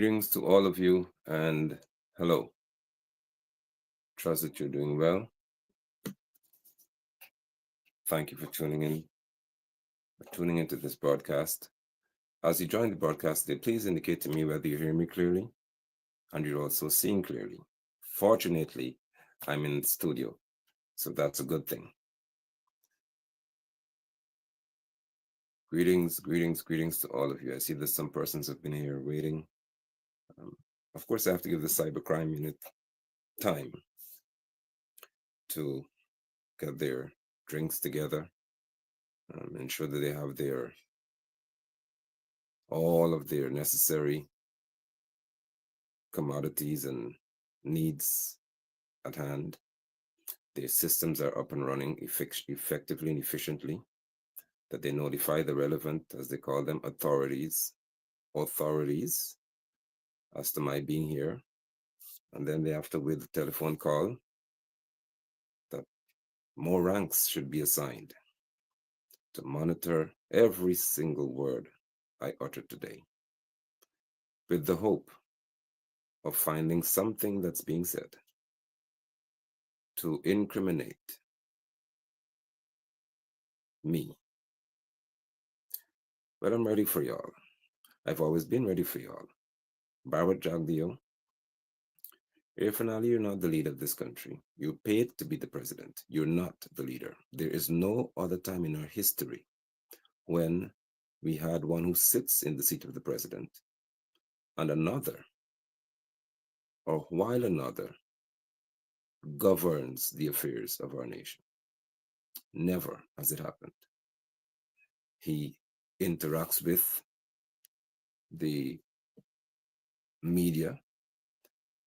Greetings to all of you and hello. Trust that you're doing well. Thank you for tuning into this broadcast. As you join the broadcast today, please indicate to me whether you hear me clearly and you're also seeing clearly. Fortunately, I'm in the studio, so that's a good thing. Greetings to all of you. I see that some persons have been here waiting. Um, of course, I have to give the cybercrime unit time to get their drinks together, ensure that they have all of their necessary commodities and needs at hand. Their systems are up and running effectively and efficiently, that they notify the relevant, as they call them, authorities as to my being here. And then they have to wait the telephone call that more ranks should be assigned to monitor every single word I utter today, with the hope of finding something that's being said to incriminate me. But I'm ready for y'all. I've always been ready for y'all. Barwat Jagdeo, you're not the leader of this country. You're paid to be the president. You're not the leader. There is no other time in our history when we had one who sits in the seat of the president and another, or while another, governs the affairs of our nation. Never has it happened. He interacts with the media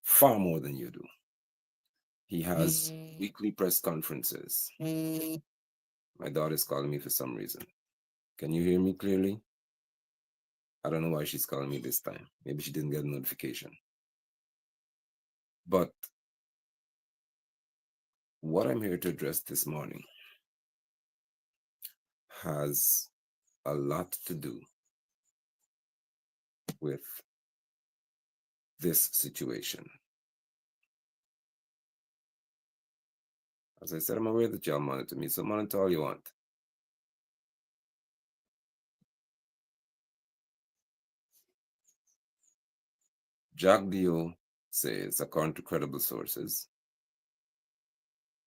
far more than you do. He has weekly press conferences. My daughter's calling me for some reason. Can you hear me clearly? I don't know why she's calling me this time. Maybe she didn't get a notification. But what I'm here to address this morning has a lot to do with this situation. As I said, I'm aware that y'all monitor me, so monitor all you want. Jagdeo says, according to credible sources,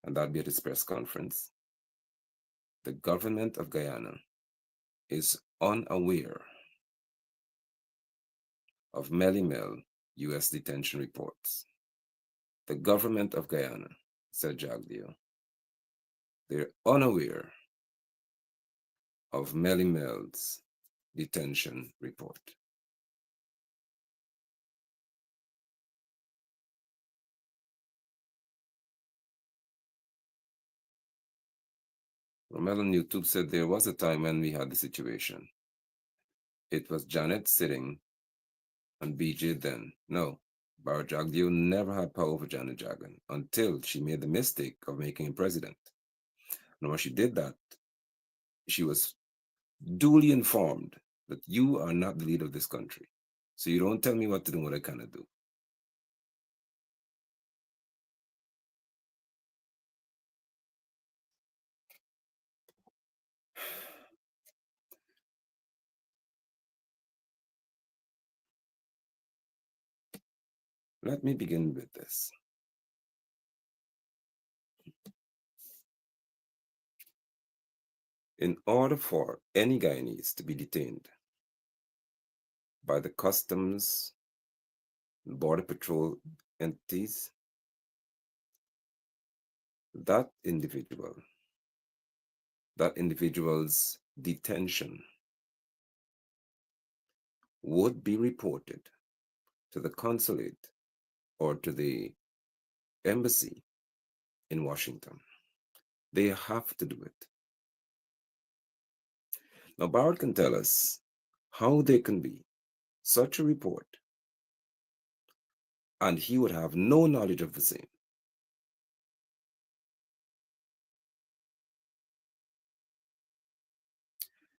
and that'll be at his press conference, the government of Guyana is unaware of Melly Mel U.S. detention reports. The government of Guyana, said Jagdeo, they're unaware of Melly Mel's detention report. Romel on YouTube said there was a time when we had the situation. It was Janet sitting and BJ then. No, Bar Jagdeo never had power over Janet Jagan until she made the mistake of making him president. And when she did that, she was duly informed that you are not the leader of this country. So you don't tell me what to do and what I cannot do. Let me begin with this. In order for any Guyanese to be detained by the customs and border patrol entities, that individual's detention would be reported to the consulate or to the embassy in Washington. They have to do it. Now, Barrett can tell us how there can be such a report and he would have no knowledge of the same.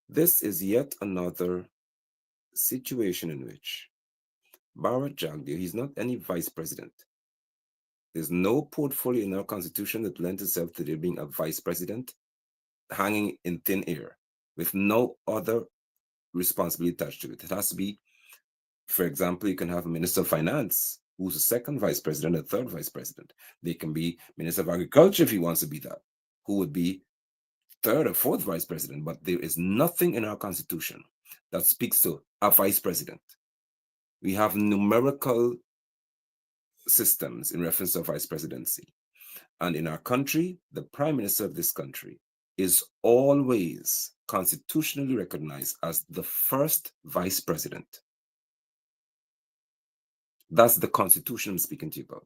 This is yet another situation in which Bharat Jagdev, he's not any vice president. There's no portfolio in our constitution that lends itself to there being a vice president hanging in thin air with no other responsibility attached to it. It has to be, for example, you can have a minister of finance who's a second vice president, a third vice president. They can be minister of agriculture if he wants to be that, who would be third or fourth vice president. But there is nothing in our constitution that speaks to a vice president. We have numerical systems in reference to vice presidency. And in our country, the prime minister of this country is always constitutionally recognized as the first vice president. That's the constitution I'm speaking to you about.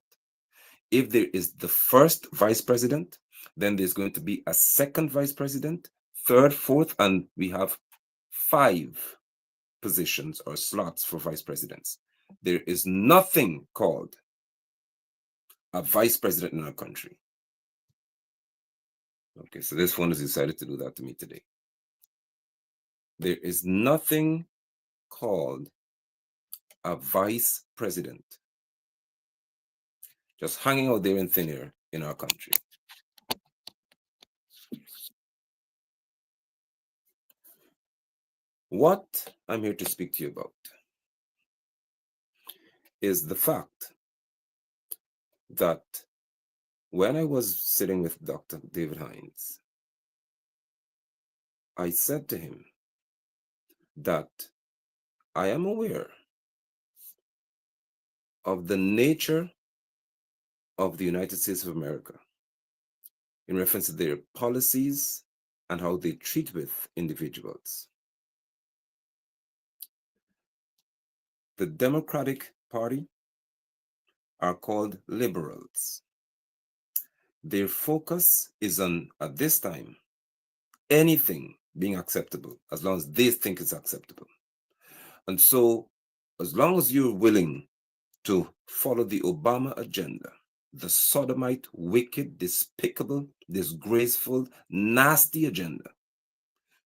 If there is the first vice president, then there's going to be a second vice president, third, fourth, and we have 5 positions or slots for vice presidents. There is nothing called a vice president in our country. Okay, so this one has decided to do that to me today. There is nothing called a vice president just hanging out there in thin air in our country. What I'm here to speak to you about is the fact that when I was sitting with Dr. David Hines, I said to him that I am aware of the nature of the United States of America in reference to their policies and how they treat with individuals. The Democratic Party are called liberals. Their focus is on, at this time, anything being acceptable as long as they think it's acceptable. And so, as long as you're willing to follow the Obama agenda, the sodomite, wicked, despicable, disgraceful, nasty agenda,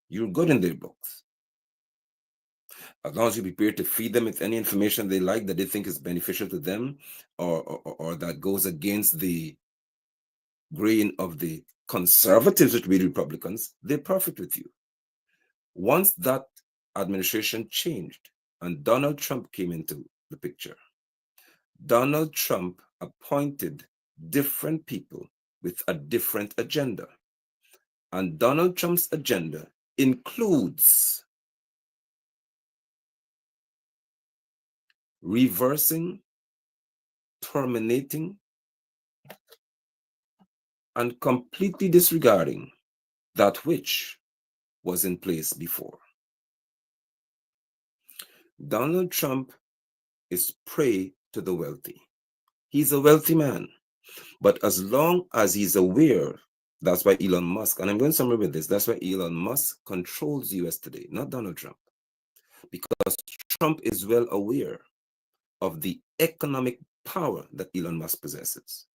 you're good in their books. As long as you're prepared to feed them with any information they like that they think is beneficial to them or that goes against the grain of the conservatives, which be the Republicans, they're perfect with you. Once that administration changed and Donald Trump came into the picture, Donald Trump appointed different people with a different agenda. And Donald Trump's agenda includes reversing, terminating, and completely disregarding that which was in place before. Donald Trump is prey to the wealthy. He's a wealthy man. But as long as he's aware, that's why Elon Musk, and I'm going somewhere with this, that's why Elon Musk controls the US today, not Donald Trump. Because Trump is well aware of the economic power that Elon Musk possesses.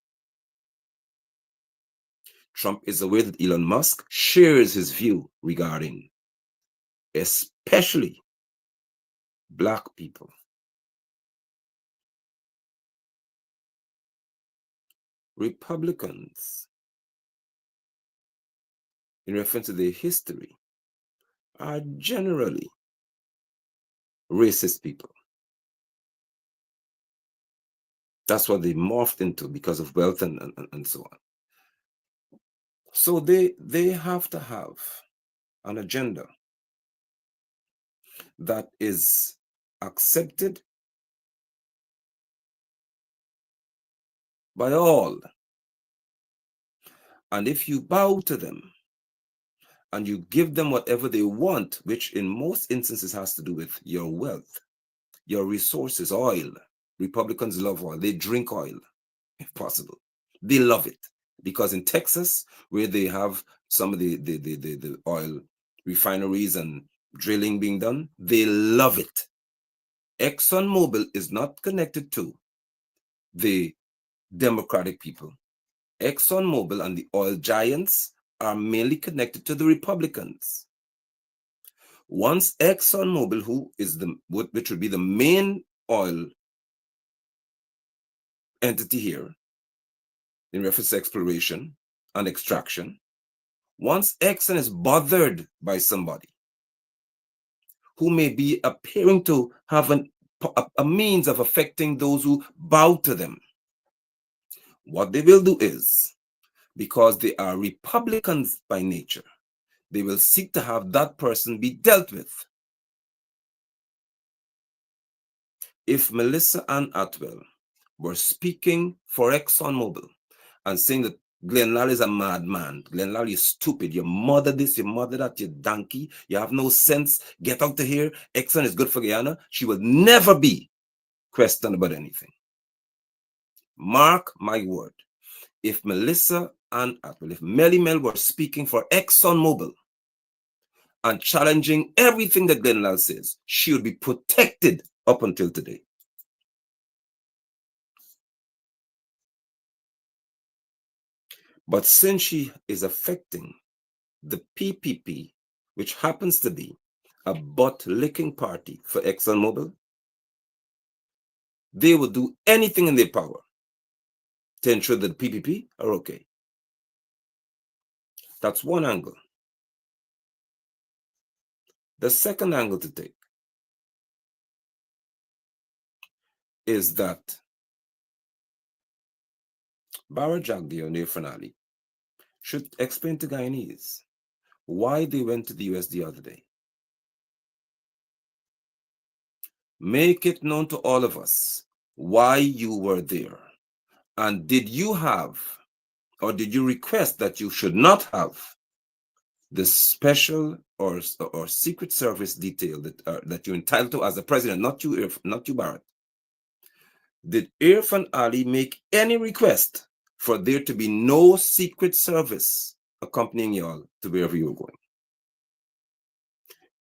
Trump is aware that Elon Musk shares his view regarding especially Black people. Republicans, in reference to their history, are generally racist people. That's what they morphed into because of wealth and so on. So they have to have an agenda that is accepted by all. And if you bow to them and you give them whatever they want, which in most instances has to do with your wealth, your resources, oil. Republicans love oil. They drink oil, if possible. They love it. Because in Texas, where they have some of the oil refineries and drilling being done, they love it. ExxonMobil is not connected to the Democratic people. ExxonMobil and the oil giants are mainly connected to the Republicans. Once ExxonMobil, which would be the main oil entity here in reference to exploration and extraction, once Exxon is bothered by somebody who may be appearing to have a means of affecting those who bow to them, what they will do is, because they are Republicans by nature, they will seek to have that person be dealt with. If Melissa and Atwell were speaking for ExxonMobil and saying that Glenn Lally is a madman, Glenn Lally is stupid, your mother this, your mother that, you donkey, you have no sense, get out of here, Exxon is good for Guyana, she will never be questioned about anything. Mark my word, if Melissa and Atwell, if Melly Mel were speaking for ExxonMobil and challenging everything that Glenn Lally says, she would be protected up until today. But since she is affecting the PPP, which happens to be a butt-licking party for ExxonMobil, they will do anything in their power to ensure that the PPP are okay. That's one angle. The second angle to take is that Barra Jagdeo and Irfan Ali should explain to Guyanese why they went to the US the other day. Make it known to all of us why you were there. And did you have, or did you request that you should not have the special or secret service detail that you're entitled to as the president, not you, Barrett? Did Irfan Ali make any request for there to be no secret service accompanying y'all to wherever you're going?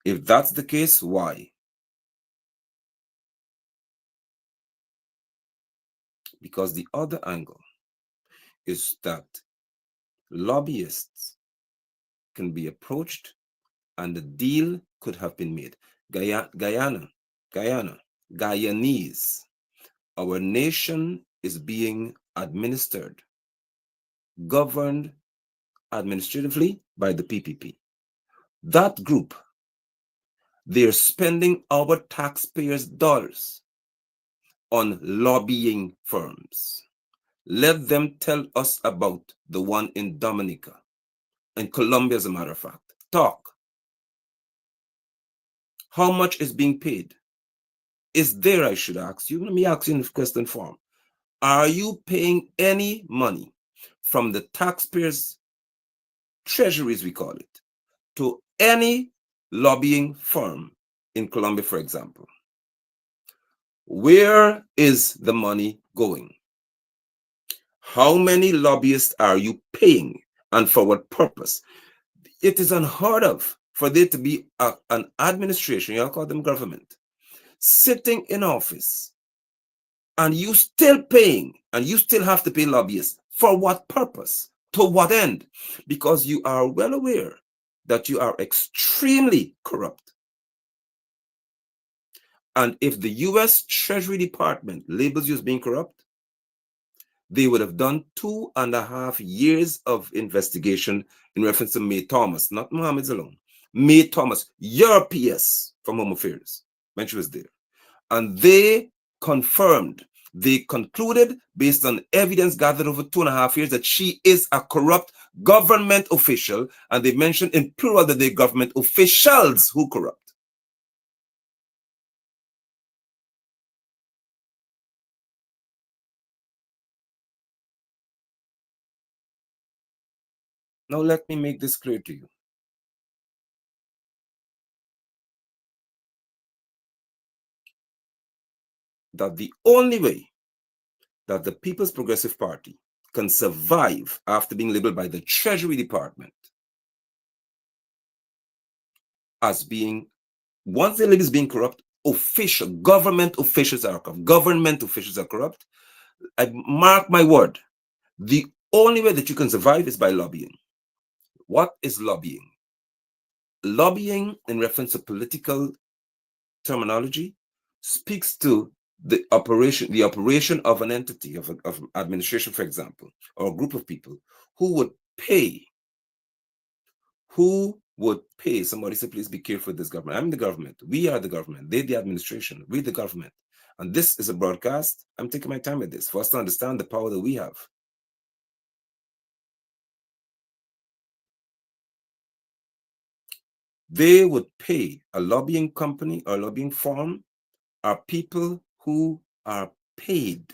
If that's the case, why? Because the other angle is that lobbyists can be approached and the deal could have been made. Guyanese, our nation is being administered, governed administratively by the PPP. That group, they're spending our taxpayers' dollars on lobbying firms. Let them tell us about the one in Dominica, in Colombia, as a matter of fact. Talk. How much is being paid? Is there, I should ask you, let me ask you in question form. Are you paying any money from the taxpayers' treasuries, we call it, to any lobbying firm in Colombia, for example? Where is the money going? How many lobbyists are you paying and for what purpose? It is unheard of for there to be an administration, you call them government, sitting in office and you still paying and you still have to pay lobbyists. For what purpose? To what end? Because you are well aware that you are extremely corrupt. And if the US Treasury Department labels you as being corrupt, they would have done 2.5 years of investigation in reference to May Thomas, not Mohammed's alone. May Thomas, your PS from Home Affairs, when she was there. And they confirmed, they concluded, based on evidence gathered over 2.5 years, that she is a corrupt government official. And they mentioned in plural that they're government officials who corrupt. Now, let me make this clear to you. That the only way that the People's Progressive Party can survive after being labeled by the Treasury Department as being, once the label is being corrupt, government officials are corrupt. I mark my word, the only way that you can survive is by lobbying. What is lobbying? Lobbying, in reference to political terminology, speaks to the operation of an entity, of administration, for example, or a group of people who would pay somebody say, please be careful with this government. I'm the government. We are the government. They the administration. We the government. And this is a broadcast. I'm taking my time with this for us to understand the power that we have. They would pay a lobbying company or lobbying firm are people who are paid.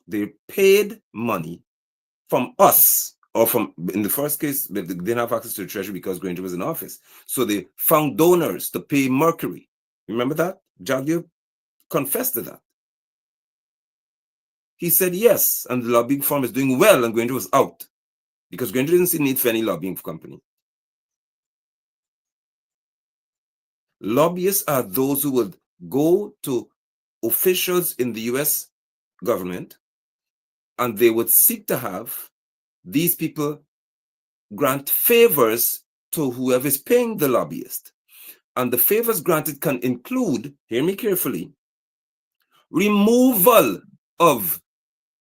They paid money from us, or from, in the first case, they didn't have access to the treasury because Granger was in office. So they found donors to pay Mercury. Remember that? Jagdeo confessed to that. He said yes, and the lobbying firm is doing well, and Granger was out because Granger didn't see need for any lobbying company. Lobbyists are those who would go to officials in the US government and they would seek to have these people grant favors to whoever is paying the lobbyist. And the favors granted can include, hear me carefully, removal of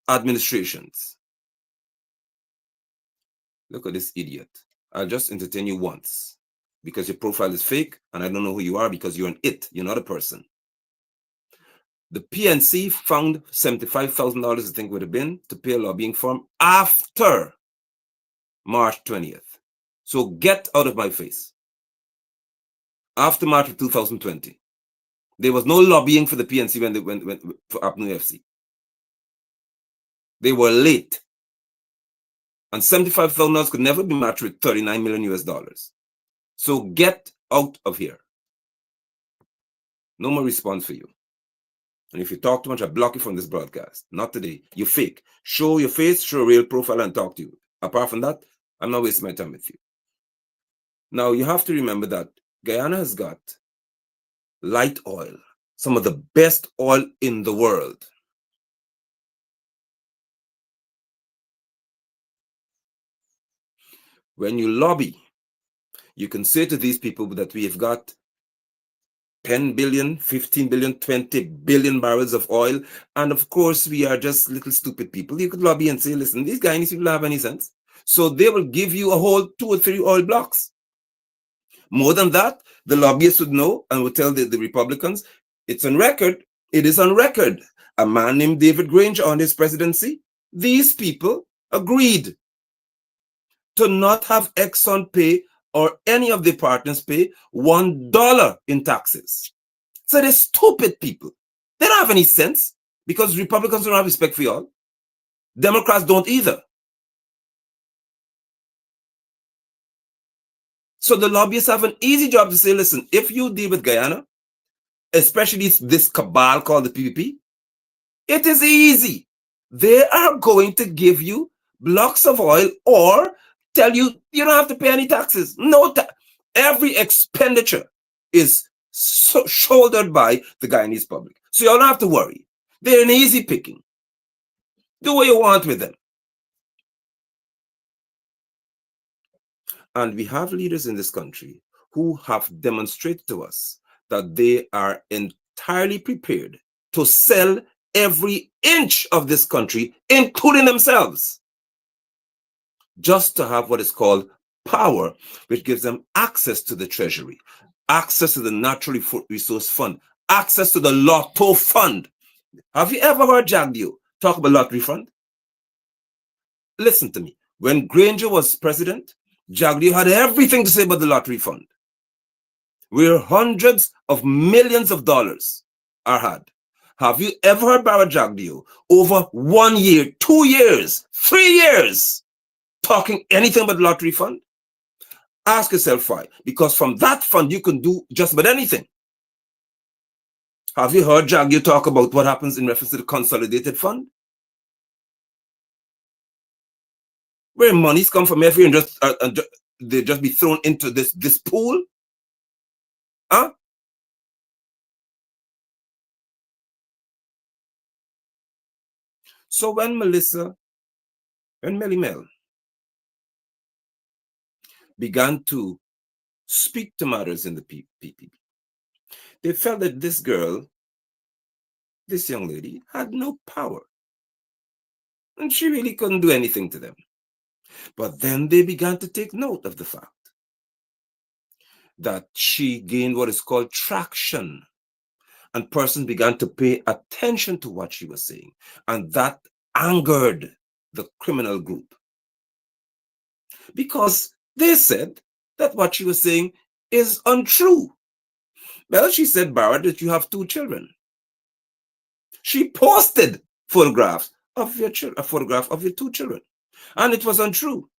administrations. Look at this idiot. I'll just entertain you once because your profile is fake and I don't know who you are because you're an it, you're not a person. The PNC found $75,000, I think would have been, to pay a lobbying firm after March 20th. So get out of my face. After March of 2020. There was no lobbying for the PNC when they went for APNU FC. They were late. And $75,000 could never be matched with 39 million US dollars. So get out of here. No more response for you. And if you talk too much, I block you from this broadcast. Not today. You're fake. Show your face, show a real profile, and talk to you. Apart from that, I'm not wasting my time with you. Now, you have to remember that Guyana has got light oil, some of the best oil in the world. When you lobby, you can say to these people that we have got 10 billion, 15 billion, 20 billion barrels of oil. And of course, we are just little stupid people. You could lobby and say, listen, these Guyanese people don't have any sense. So they will give you a whole 2 or 3 oil blocks. More than that, the lobbyists would know and would tell the Republicans, it's on record. It is on record. A man named David Granger on his presidency, these people agreed to not have Exxon pay or any of the partners pay $1 in taxes. So they're stupid people. They don't have any sense because Republicans don't have respect for y'all. Democrats don't either. So the lobbyists have an easy job to say, listen, if you deal with Guyana, especially this cabal called the PPP, it is easy. They are going to give you blocks of oil or tell you you don't have to pay any taxes. Every expenditure is shouldered by the Guyanese public. So you don't have to worry. They're an easy picking. Do what you want with them. And we have leaders in this country who have demonstrated to us that they are entirely prepared to sell every inch of this country, including themselves, just to have what is called power, which gives them access to the treasury, access to the natural resource fund, access to the lotto fund. Have you ever heard Jagdeo talk about lottery fund? Listen to me. When Granger was president, Jagdeo had everything to say about the lottery fund, where hundreds of millions of dollars are had. Have you ever heard Barra Jagdeo over 1 year, 2 years, 3 years talking anything about the lottery fund? Ask yourself why. Because from that fund, you can do just about anything. Have you heard Jagdeo talk about what happens in reference to the consolidated fund? Where monies come from everywhere and they just be thrown into this pool? Huh? So when Melly Mel began to speak to matters in the PPP, they felt that this girl this young lady had no power. And she really couldn't do anything to them. But then they began to take note of the fact that she gained what is called traction. And persons began to pay attention to what she was saying. And that angered the criminal group. Because they said that what she was saying is untrue. Well, she said, Barrett, that you have 2 children. She posted photographs of your children, a photograph of your 2 children. And it was untrue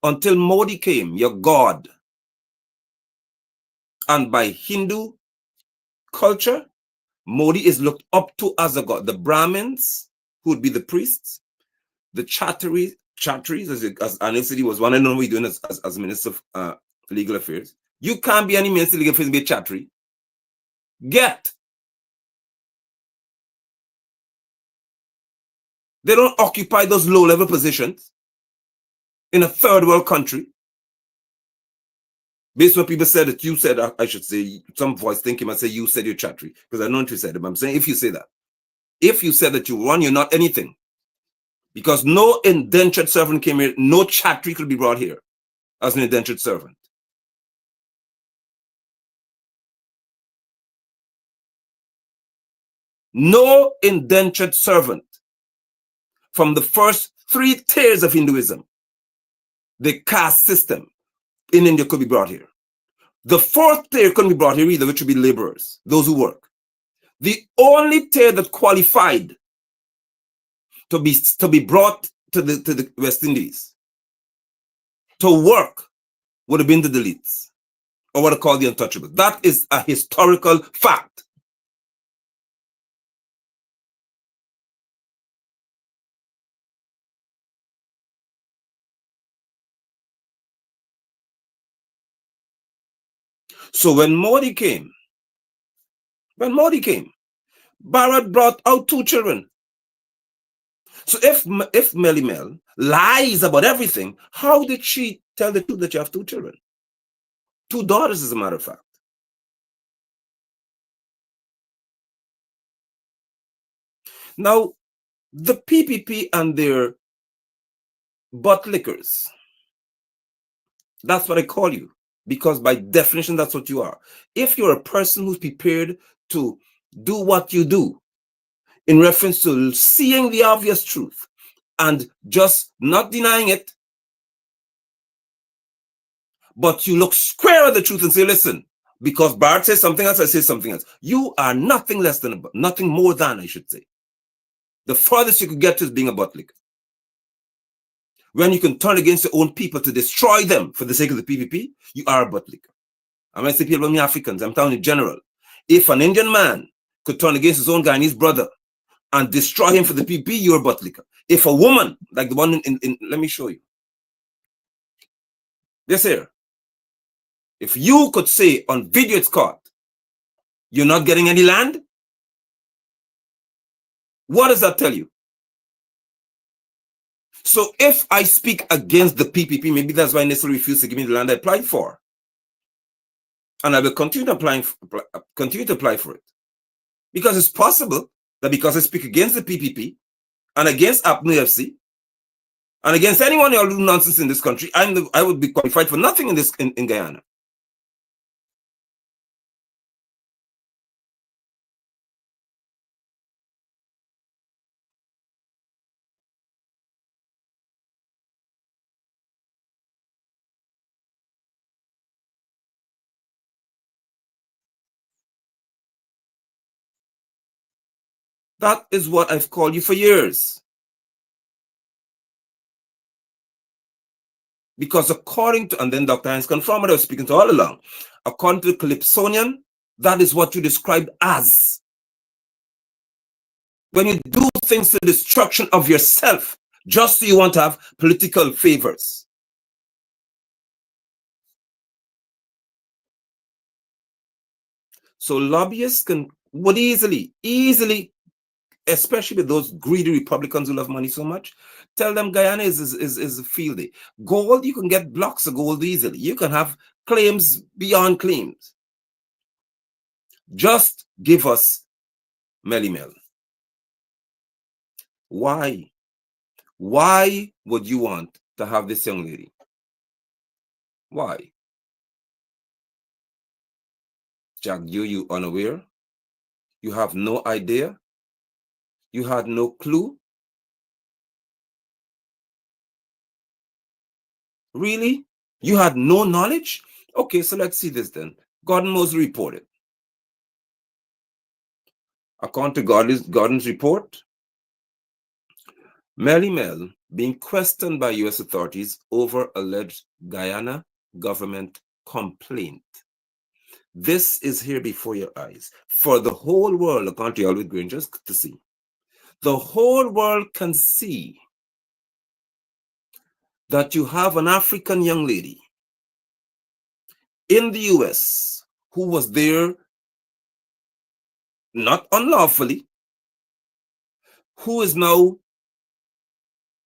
until Modi came, your God. And by Hindu culture, Modi is looked up to as a god. The Brahmins, who would be the priests, the Chatris, as Anil said, he was one, I don't know what he's doing as Minister of Legal Affairs. You can't be any Minister of Legal Affairs and be a Chatri. They don't occupy those low-level positions in a third world country. Based on what people said that you said, I should say, some voice thinking might say you said you're Chatri, because I know what you said it, but I'm saying if you say that. If you said that you won, you're not anything. Because no indentured servant came here, no Chatri could be brought here as an indentured servant. No indentured servant from the first 3 tiers of Hinduism, the caste system in India, could be brought here. The 4th tier couldn't be brought here either, which would be laborers, those who work. The only tier that qualified to be brought to the West Indies to work would have been the Dalits, or what are called the untouchables. That is a historical fact. So when Modi came, Bharat brought out 2 children. So if Melly Mel lies about everything, how did she tell the truth that you have 2 children? 2 daughters, as a matter of fact. Now, the PPP and their butt lickers, that's what I call you, because by definition, that's what you are. If you're a person who's prepared to do what you do in reference to seeing the obvious truth and just not denying it, but you look square at the truth and say, listen, because Bart says something else, I say something else. You are nothing less than, nothing more than, I should say. The farthest you could get to is being a butt licker. When you can turn against your own people to destroy them for the sake of the PPP, you are a butt licker. And when I say people, I mean Africans, I'm telling you in general. If an Indian man could turn against his own Guyanese brother and destroy him for the PPP, you're a butt licker. If a woman, like the one in let me show you. This here. If you could say on video it's caught, you're not getting any land, what does that tell you? So if I speak against the PPP, maybe that's why Nestle refused to give me the land I applied for. And I will continue to apply for it. Because it's possible that because I speak against the PPP and against APNU FC and against anyone who do nonsense in this country, I would be qualified for nothing in Guyana. That is what I've called you for years. Because according to, and then Dr. Heinz confirmed what I was speaking to all along, according to the Calypsonian, that is what you described as. When you do things to the destruction of yourself, just so you want to have political favors. So lobbyists would easily, especially with those greedy Republicans who love money so much, tell them Guyana is a field day. Gold, you can get blocks of gold easily. You can have claims beyond claims. Just give us Melly Mel. Why? Why would you want to have this young lady? Why? Jack, you unaware? You have no idea? You had no clue? Really? You had no knowledge? Okay, so let's see this then. Gordon Mosley reported. According to Gordon's report, Melly Mel being questioned by U.S. authorities over alleged Guyana government complaint. This is here before your eyes for the whole world, according to Alwyn Grangers, to see. The whole world can see that you have an African young lady in the U.S. who was there not unlawfully, who is now,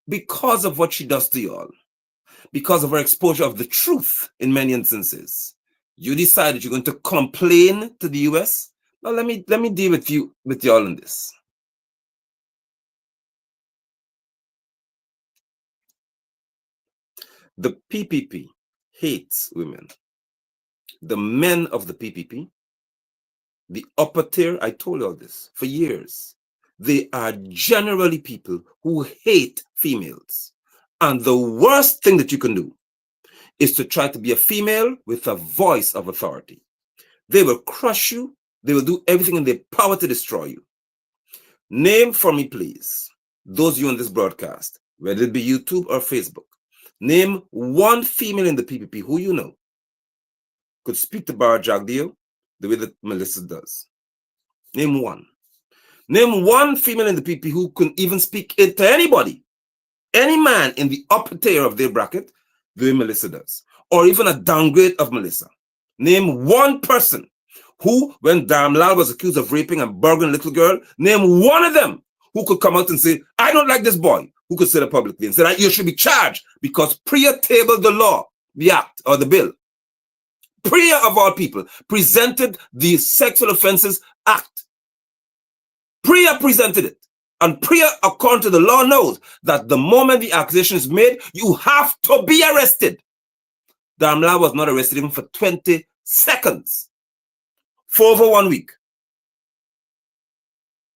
because of what she does to y'all, because of her exposure of the truth in many instances, you decided you're going to complain to the US. Now let me deal with y'all in this. The PPP hates women. The men of the PPP, the upper tier, I told you all this for years, they are generally people who hate females. And the worst thing that you can do is to try to be a female with a voice of authority. They will crush you. They will do everything in their power to destroy you. Name for me, please, those of you on this broadcast, whether it be YouTube or Facebook, name one female in the PPP who you know could speak to Barra Jagdeo the way that Melissa does. Name one. Name one female in the PPP who can even speak it to anybody, any man in the upper tier of their bracket, the way Melissa does, or even a downgrade of Melissa. Name one person who, when Damlal was accused of raping and burgling a little girl, name one of them who could come out and say, I don't like this boy, who could say that publicly and say that you should be charged because Priya tabled the law, the act, or the bill. Priya, of all people, presented the Sexual Offences Act. Priya presented it. And Priya, according to the law, knows that the moment the accusation is made, you have to be arrested. Damla was not arrested even for 20 seconds for over 1 week.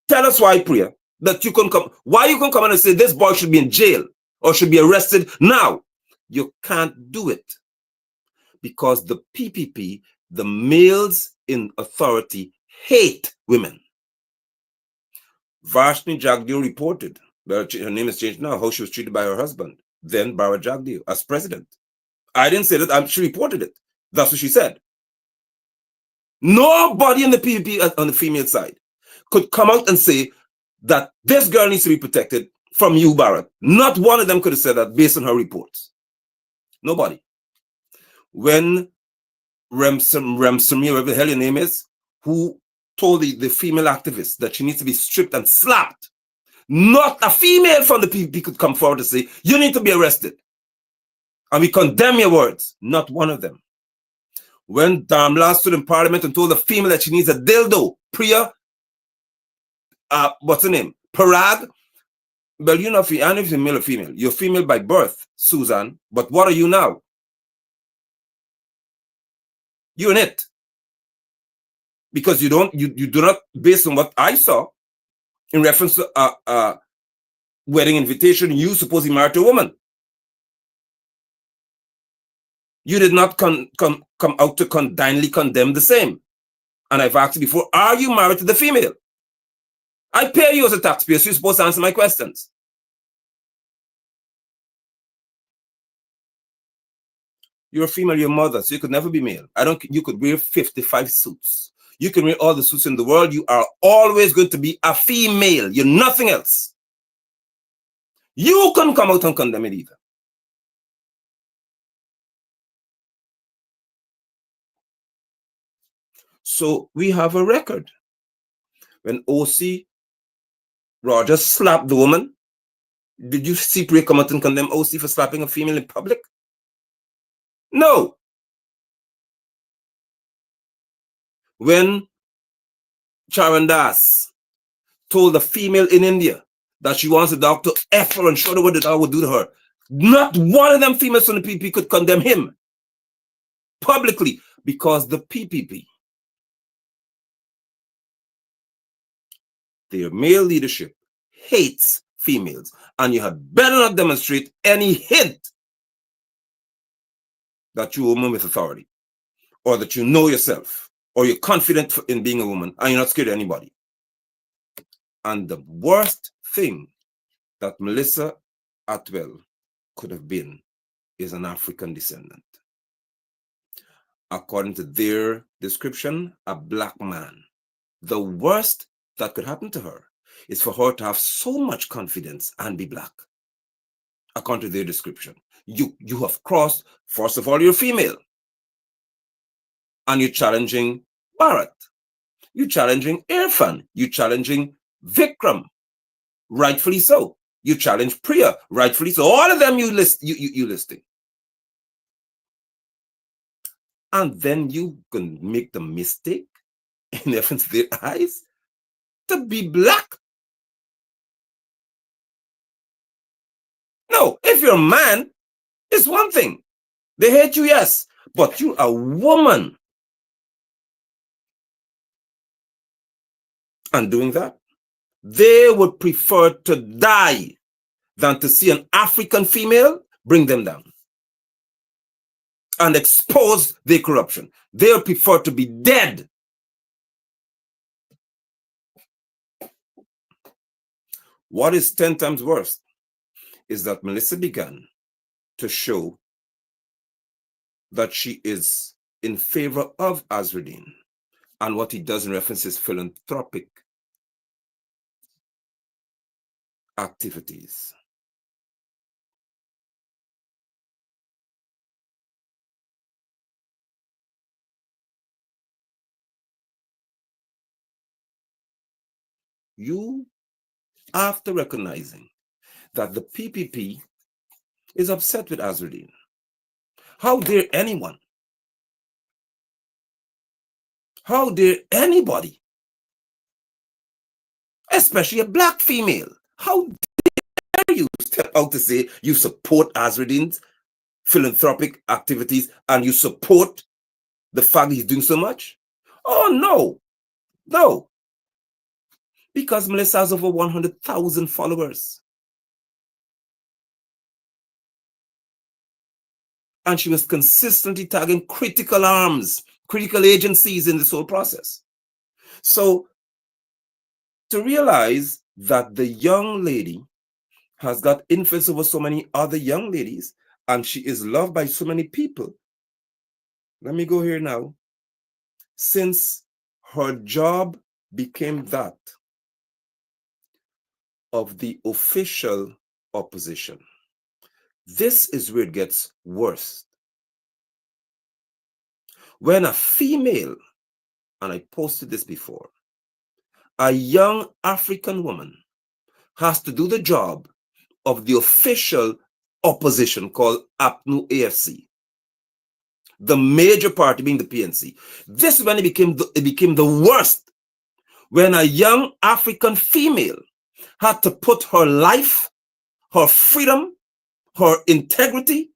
Tell us why, Priya, that you can come. Why you can come in and say this boy should be in jail or should be arrested now? You can't do it because the PPP, the males in authority, hate women. Vashni Jagdeo reported, her name is changed now, how she was treated by her husband, then Bara Jagdeo, as president. I didn't say that, she reported it. That's what she said. Nobody in the PPP on the female side could come out and say that this girl needs to be protected from you, Barrett. Not one of them could have said that based on her reports. Nobody. When Samir, whatever the hell your name is, who told the female activist that she needs to be stripped and slapped, not a female from the PPP could come forward and say, you need to be arrested. And we condemn your words. Not one of them. When Damla stood in parliament and told the female that she needs a dildo, Priya, what's her name? Parag. Well, you're not, I know if you're male or female. You're female by birth, Susan. But what are you now? You're in it. Because you do not, based on what I saw, in reference to a wedding invitation, you supposedly married to a woman. You did not come out to kindly condemn the same. And I've asked you before, are you married to the female? I pay you as a taxpayer, so you're supposed to answer my questions. You're a female, you're a mother, so you could never be male. You could wear 55 suits. You can wear all the suits in the world. You are always going to be a female. You're nothing else. You couldn't come out and condemn it either. So we have a record. When O.C. Rogers slapped the woman, did you see Priya come out and condemn O.C. for slapping a female in public? No. When Charan Das told a female in India that she wants the dog to F her and show her what the dog would do to her. Not one of them females from the PPP could condemn him publicly, because the PPP, their male leadership, hates females, and you had better not demonstrate any hint that you're a woman with authority, or that you know yourself, or you're confident in being a woman, and you're not scared of anybody. And the worst thing that Melissa Atwell could have been is an African descendant. According to their description, a black man. The worst that could happen to her is for her to have so much confidence and be black. According to their description, you have crossed, first of all, you're female, and you're challenging Bharat, you're challenging Irfan, you're challenging Vikram, rightfully so. You challenge Priya, rightfully so. All of them you listing. And then you can make the mistake, in reference to their eyes, to be black. No, if you're a man, it's one thing. They hate you, yes, but you're a woman. And doing that, they would prefer to die than to see an African female bring them down and expose their corruption. They would prefer to be dead. What is 10 times worse is that Melissa began to show that she is in favor of Azruddin and what he does in reference to his philanthropic activities. You, after recognizing that the PPP is upset with Azruddin, how dare anyone, how dare anybody, especially a black female, how dare you step out to say you support Azruddin's philanthropic activities and you support the fact he's doing so much? Oh, no, no. Because Melissa has over 100,000 followers. And she was consistently tagging critical arms, critical agencies in this whole process. So to realize that the young lady has got influence over so many other young ladies, and she is loved by so many people. Let me go here now. Since her job became that of the official opposition, this is where it gets worse. When a female, and I posted this before, a young African woman has to do the job of the official opposition called APNU AFC, the major party being the PNC. This is when it became the worst, when a young African female had to put her life, her freedom, her integrity,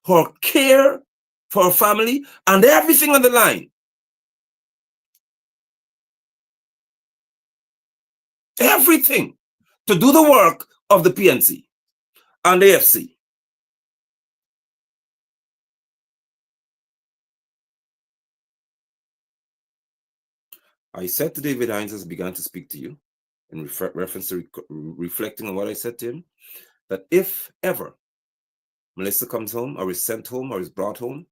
her care for her family, and everything on the line. Everything to do the work of the PNC and the AFC. I said to David Hines as I began to speak to you, in reference to reflecting on what I said to him, that if ever Melissa comes home or is sent home or is brought home,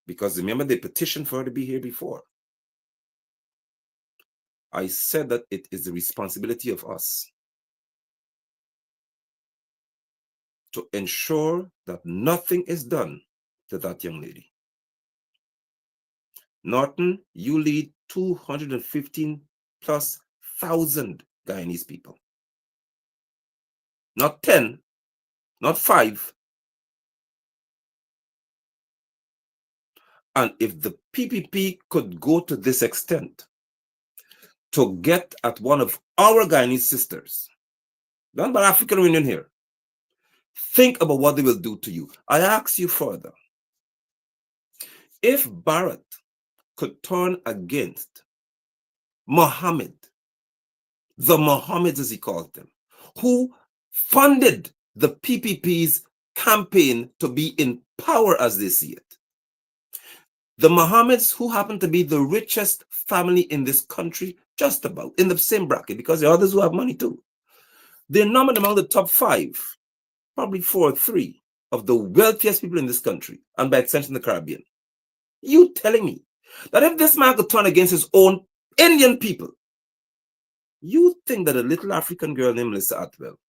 because remember they petitioned for her to be here before, I said that it is the responsibility of us to ensure that nothing is done to that young lady. Norton, you lead 215 plus thousand Guyanese people. Not 10, not 5. And if the PPP could go to this extent to get at one of our Guyanese sisters, not about African Union here, think about what they will do to you. I ask you further, if Barrett could turn against Muhammad, the Mohammeds as he called them, who funded the PPP's campaign to be in power as they see it. The Mohammeds, who happen to be the richest family in this country, just about in the same bracket, because there are others who have money too. They're numbered among the top 5, probably 4 or 3 of the wealthiest people in this country, and by extension the Caribbean. You telling me that if this man could turn against his own Indian people, you think that a little African girl named Melissa Atwell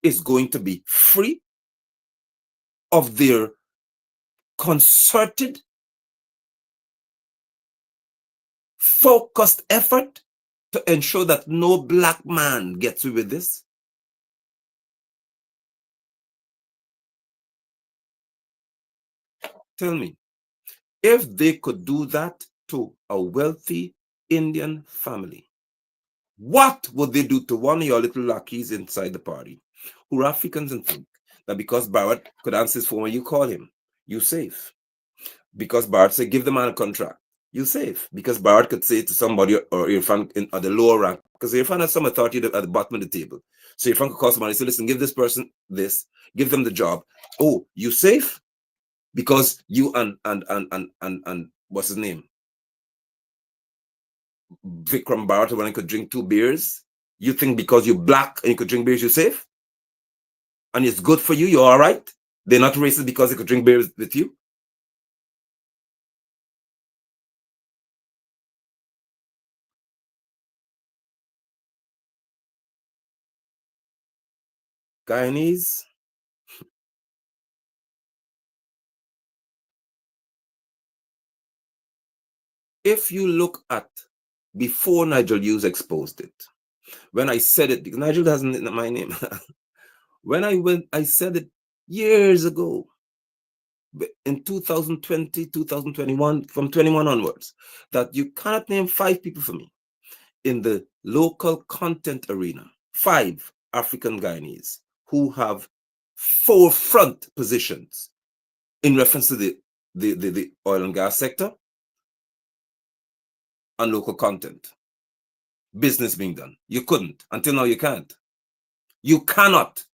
is going to be free of their concerted, focused effort to ensure that no black man gets away with this? Tell me, if they could do that to a wealthy Indian family, what would they do to one of your little lackeys inside the party who are Africans and think that because Barrett could answer his phone when you call him, you safe? Because Barrett said, give the man a contract, you safe. Because Barrett could say to somebody or Irfan at the lower rank, because Irfan has some authority at the bottom of the table. So Irfan could call somebody and say, listen, give this person this, give them the job. Oh, you safe? Because you and what's his name? Vikram Barrett, when I could drink 2 beers, you think because you're black and you could drink beers, you're safe? And it's good for you, you're all right? They're not racist because they could drink beers with you? Guyanese, if you look at before Nigel Hughes exposed it, when I said it, because Nigel hasn't my name. When I said it years ago, in 2020, 2021, from 21 onwards, that you cannot name 5 people for me in the local content arena, 5 African Guyanese who have forefront positions in reference to the oil and gas sector and local content. Business being done. You couldn't. Until now, you can't. You cannot.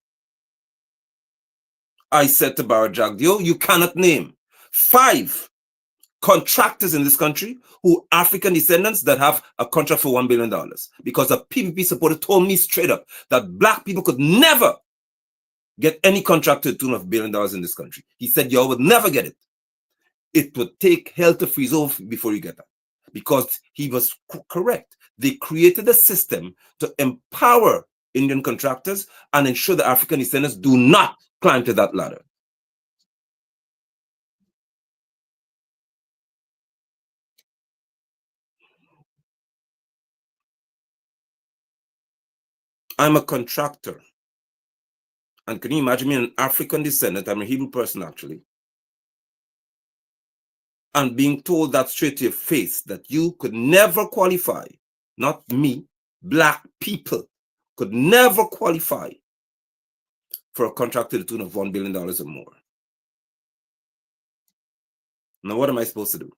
I said to Barra Jagdio, you cannot name 5 contractors in this country who are African descendants that have a contract for $1 billion. Because a PPP supporter told me straight up that black people could never get any contract to the tune of $1 billion in this country. He said, y'all would never get it. It would take hell to freeze over before you get that. Because he was correct. They created a system to empower Indian contractors and ensure that African descendants do not climb to that ladder. I'm a contractor. And can you imagine me, an African descendant? I'm a Hebrew person, actually. And being told that straight to your face, that you could never qualify, not me, black people could never qualify for a contract to the tune of $1 billion or more. Now, what am I supposed to do?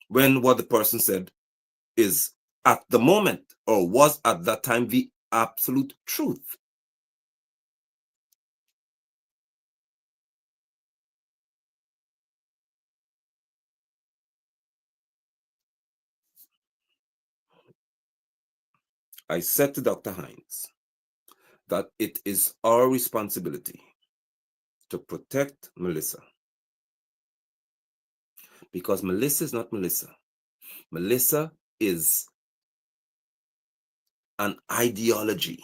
When what the person said is at the moment, or was at that time, the absolute truth. I said to Dr. Hines that it is our responsibility to protect Melissa. Because Melissa is not Melissa. Melissa is an ideology.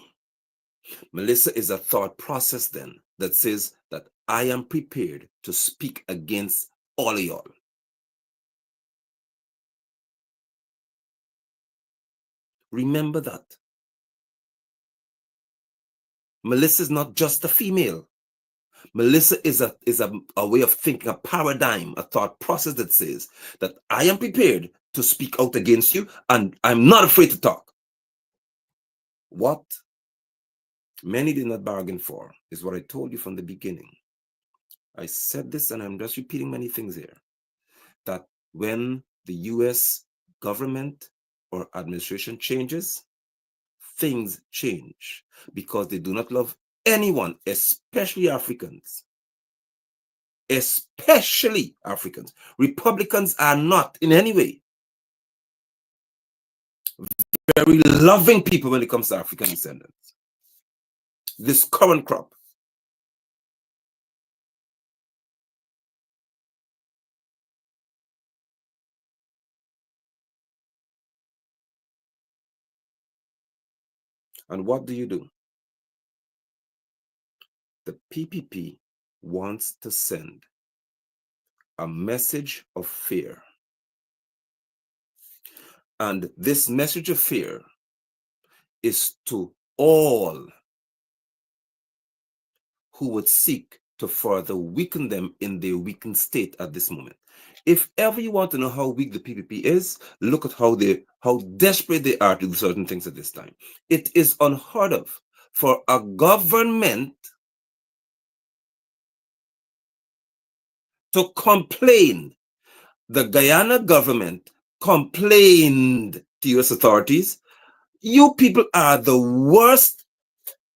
Melissa is a thought process then that says that I am prepared to speak against all of y'all. Remember that. Melissa is not just a female. Melissa is a way of thinking, a paradigm, a thought process that says that I am prepared to speak out against you and I'm not afraid to talk. What many did not bargain for is what I told you from the beginning. I said this and I'm just repeating many things here. That when the US government or administration changes, things change because they do not love anyone, especially Africans. Especially Africans. Republicans are not in any way very loving people when it comes to African descendants. This current crop. And what do? The PPP wants to send a message of fear. And this message of fear is to all who would seek to further weaken them in their weakened state at this moment. If ever you want to know how weak the PPP is, look at how desperate they are to do certain things at this time. It is unheard of for a government to complain. The Guyana government complained to US authorities. You people are the worst.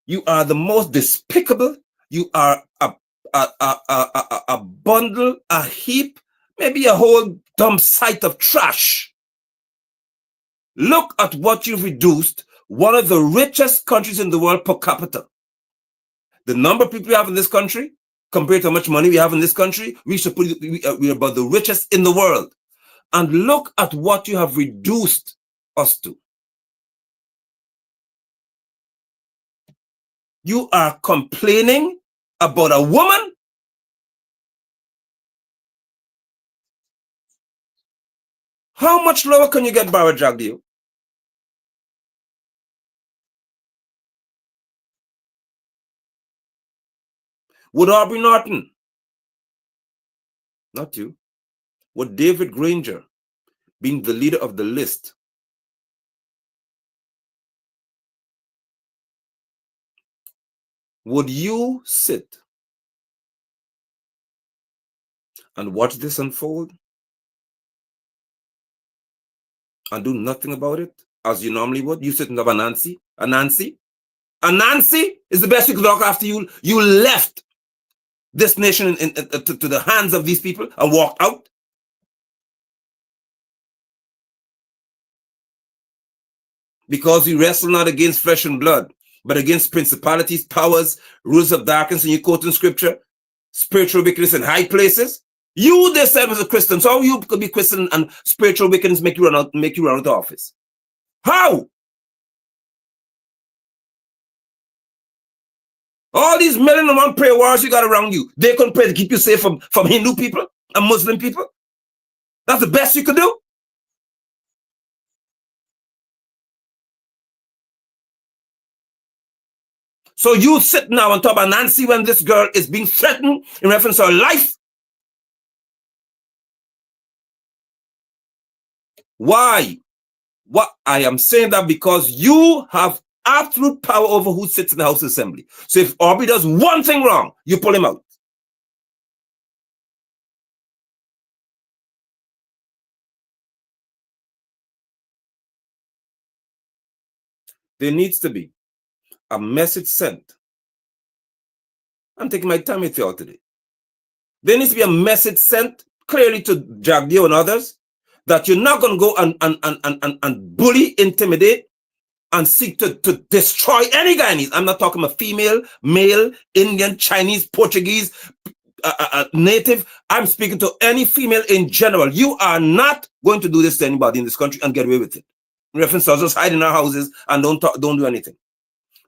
You are the most despicable. You are a bundle, a heap, maybe a whole dump site of trash. Look at what you've reduced one of the richest countries in the world per capita. The number of people we have in this country, compared to how much money we have in this country, we are about the richest in the world. And look at what you have reduced us to. You are complaining about a woman? How much lower can you get Barra Jagdeo? Would Aubrey Norton, not you, would David Granger, being the leader of the list, would you sit and watch this unfold and do nothing about it as you normally would? You sit and have a Nancy? A Nancy is the best you could look after you. You left this nation to the hands of these people and walked out. Because we wrestle not against flesh and blood, but against principalities, powers, rulers of darkness, and you quote in scripture, spiritual wickedness in high places. You, they said, was a Christian. So how you could be Christian and spiritual wickedness make you run out of office? How? All these million and one prayer warriors you got around you, they couldn't pray to keep you safe from Hindu people and Muslim people? That's the best you could do? So you sit now on top of Nancy when this girl is being threatened in reference to her life? Why? What I am saying that because you have absolute power over who sits in the House Assembly. So if Aubrey does one thing wrong, you pull him out. There needs to be a message sent. I'm taking my time with y'all today. There needs to be a message sent clearly to Jagdeo and others that you're not going to go and bully, intimidate, and seek to destroy any Guyanese. I'm not talking about female, male, Indian, Chinese, Portuguese, native. I'm speaking to any female in general. You are not going to do this to anybody in this country and get away with it. In reference to us just hide in our houses and don't do anything.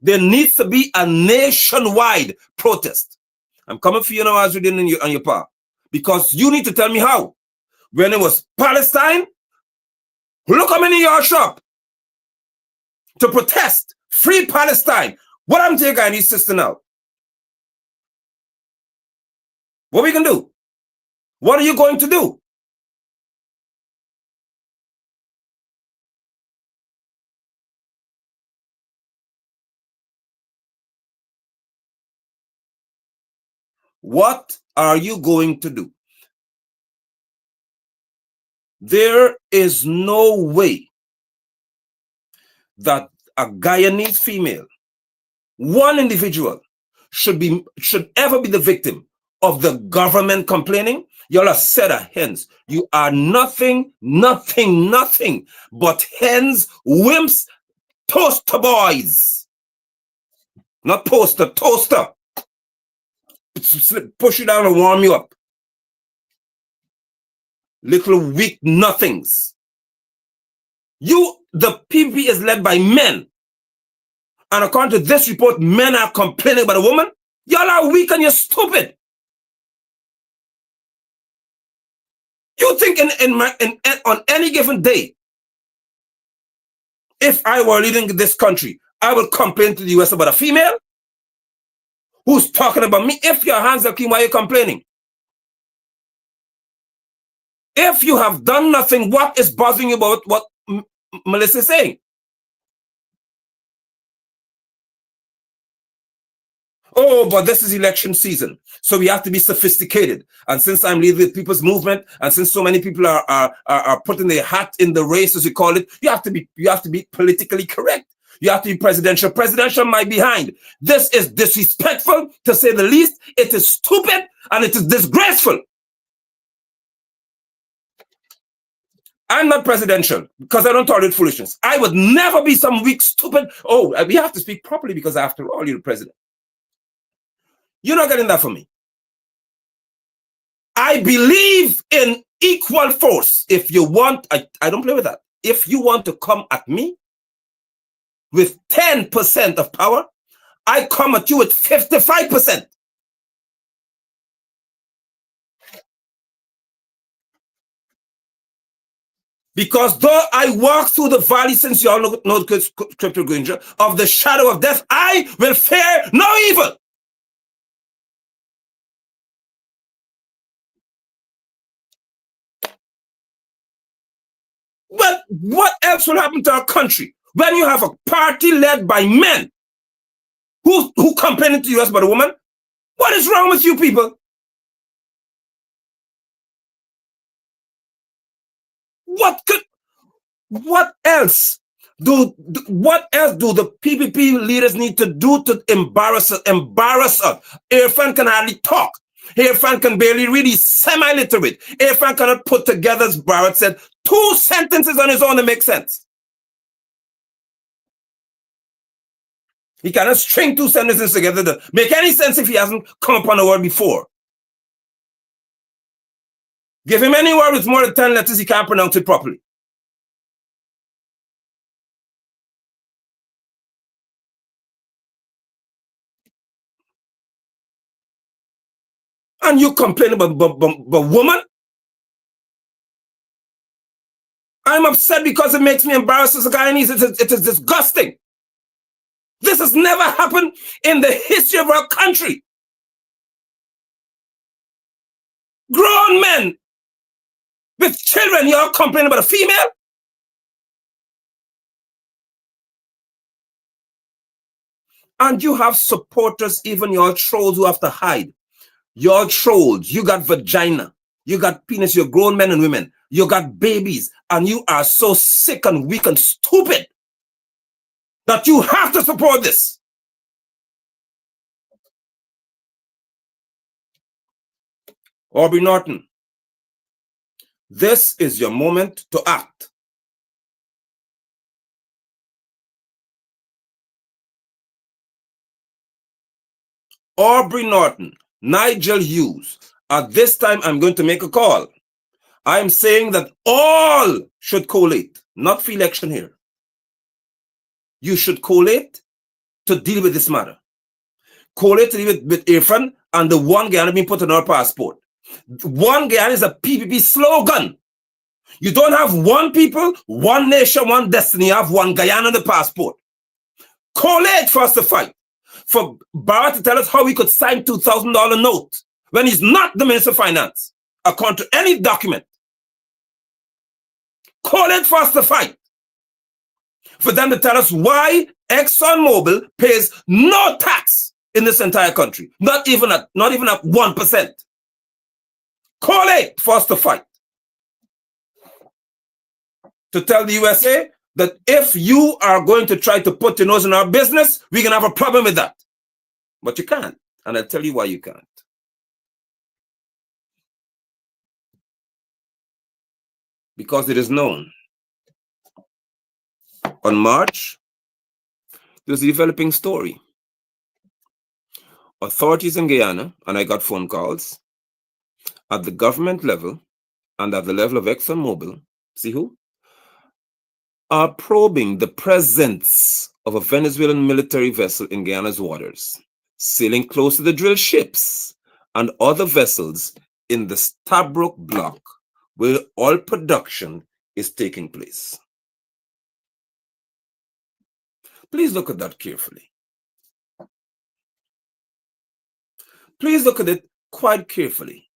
There needs to be a nationwide protest. I'm coming for you now, as reading on your part, because you need to tell me how. When it was Palestine, look how many y'all shop to protest free Palestine. What I'm telling you, Guyanese sister now? What are we going to do? What are you going to do? What are you going to do? There is no way that a Guyanese female, one individual, should ever be the victim of the government complaining. You're a set of hens. You are nothing but hens, wimps, toaster boys. Not poster, toaster. Push you down and warm you up. Little weak nothings. The PPP is led by men. And according to this report, men are complaining about a woman. Y'all are weak and you're stupid. You think on any given day, if I were leading this country, I would complain to the US about a female who's talking about me? If your hands are clean, why are you complaining? If you have done nothing, what is bothering you about what Melissa is saying? Oh, but this is election season, so we have to be sophisticated. And since I'm leading the people's movement, and since so many people are putting their hat in the race, as you call it, you have to be politically correct. You have to be presidential. Presidential might be behind. This is disrespectful, to say the least. It is stupid and it is disgraceful. I'm not presidential because I don't tolerate foolishness. I would never be some weak, stupid. Oh, we have to speak properly because after all, you're the president. You're not getting that from me. I believe in equal force. If you want, I don't play with that. If you want to come at me with 10% of power, I come at you with 55%. Because though I walk through the valley, since you all know the scripture, Granger, of the shadow of death, I will fear no evil. But what else will happen to our country when you have a party led by men who complain to the US about a woman? What is wrong with you people? What else do the PPP leaders need to do to embarrass us? Irfan can hardly talk. Irfan can barely read. He's semi-literate. Irfan cannot put together, as Barrett said, 2 sentences on his own to make sense. He cannot string 2 sentences together to make any sense if he hasn't come upon a word before. Give him any word with more than 10 letters, he can't pronounce it properly. And you complain about woman? I'm upset because it makes me embarrassed as a Guyanese. It is disgusting. This has never happened in the history of our country. Grown men with children, y'all complain about a female? And you have supporters, even your trolls, who have to hide. Your trolls, you got vagina, you got penis, you're grown men and women, you got babies, and you are so sick and weak and stupid that you have to support this. Aubrey Norton, this is your moment to act. Aubrey Norton, Nigel Hughes, at this time I'm going to make a call. I'm saying that all should collate, not for election here. You should collate to deal with this matter. Collate to deal with Irfan and the one Guyana being put on our passport. One Guyana is a PPP slogan. You don't have one people, one nation, one destiny. You have one Guyana on the passport. Collate for us to fight. For Barrett to tell us how we could sign $2,000 note when he's not the Minister of Finance, according to any document. Calling for us to fight. For them to tell us why ExxonMobil pays no tax in this entire country. Not even at 1%. Calling for us to fight. To tell the USA that if you are going to try to put your nose in our business, we're going to have a problem with that. But you can't. And I'll tell you why you can't. Because it is known. On March, there's a developing story. Authorities in Guyana, and I got phone calls, at the government level and at the level of ExxonMobil, see who? Are probing the presence of a Venezuelan military vessel in Guyana's waters, sailing close to the drill ships and other vessels in the Stabroek block where oil production is taking place. Please look at that carefully. Please look at it quite carefully.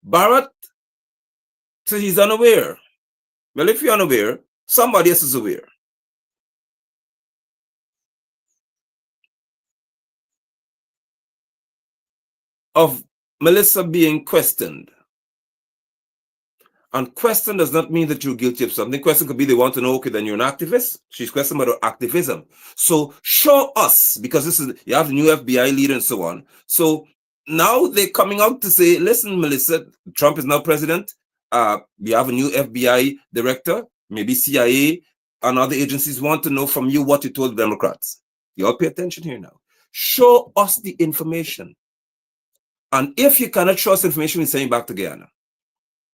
Barrett says he's unaware. Well, if you're unaware, somebody else is aware. Of Melissa being questioned. And question does not mean that you're guilty of something. Question could be they want to know, okay, then you're an activist. She's questioning about her activism. So show us, because this is, you have the new FBI leader and so on. So now they're coming out to say, listen, Melissa, Trump is now president. We have a new FBI director, maybe CIA and other agencies want to know from you what you told the Democrats. You all pay attention here now. Show us the information. And if you cannot show us information, we're sending back to Guyana.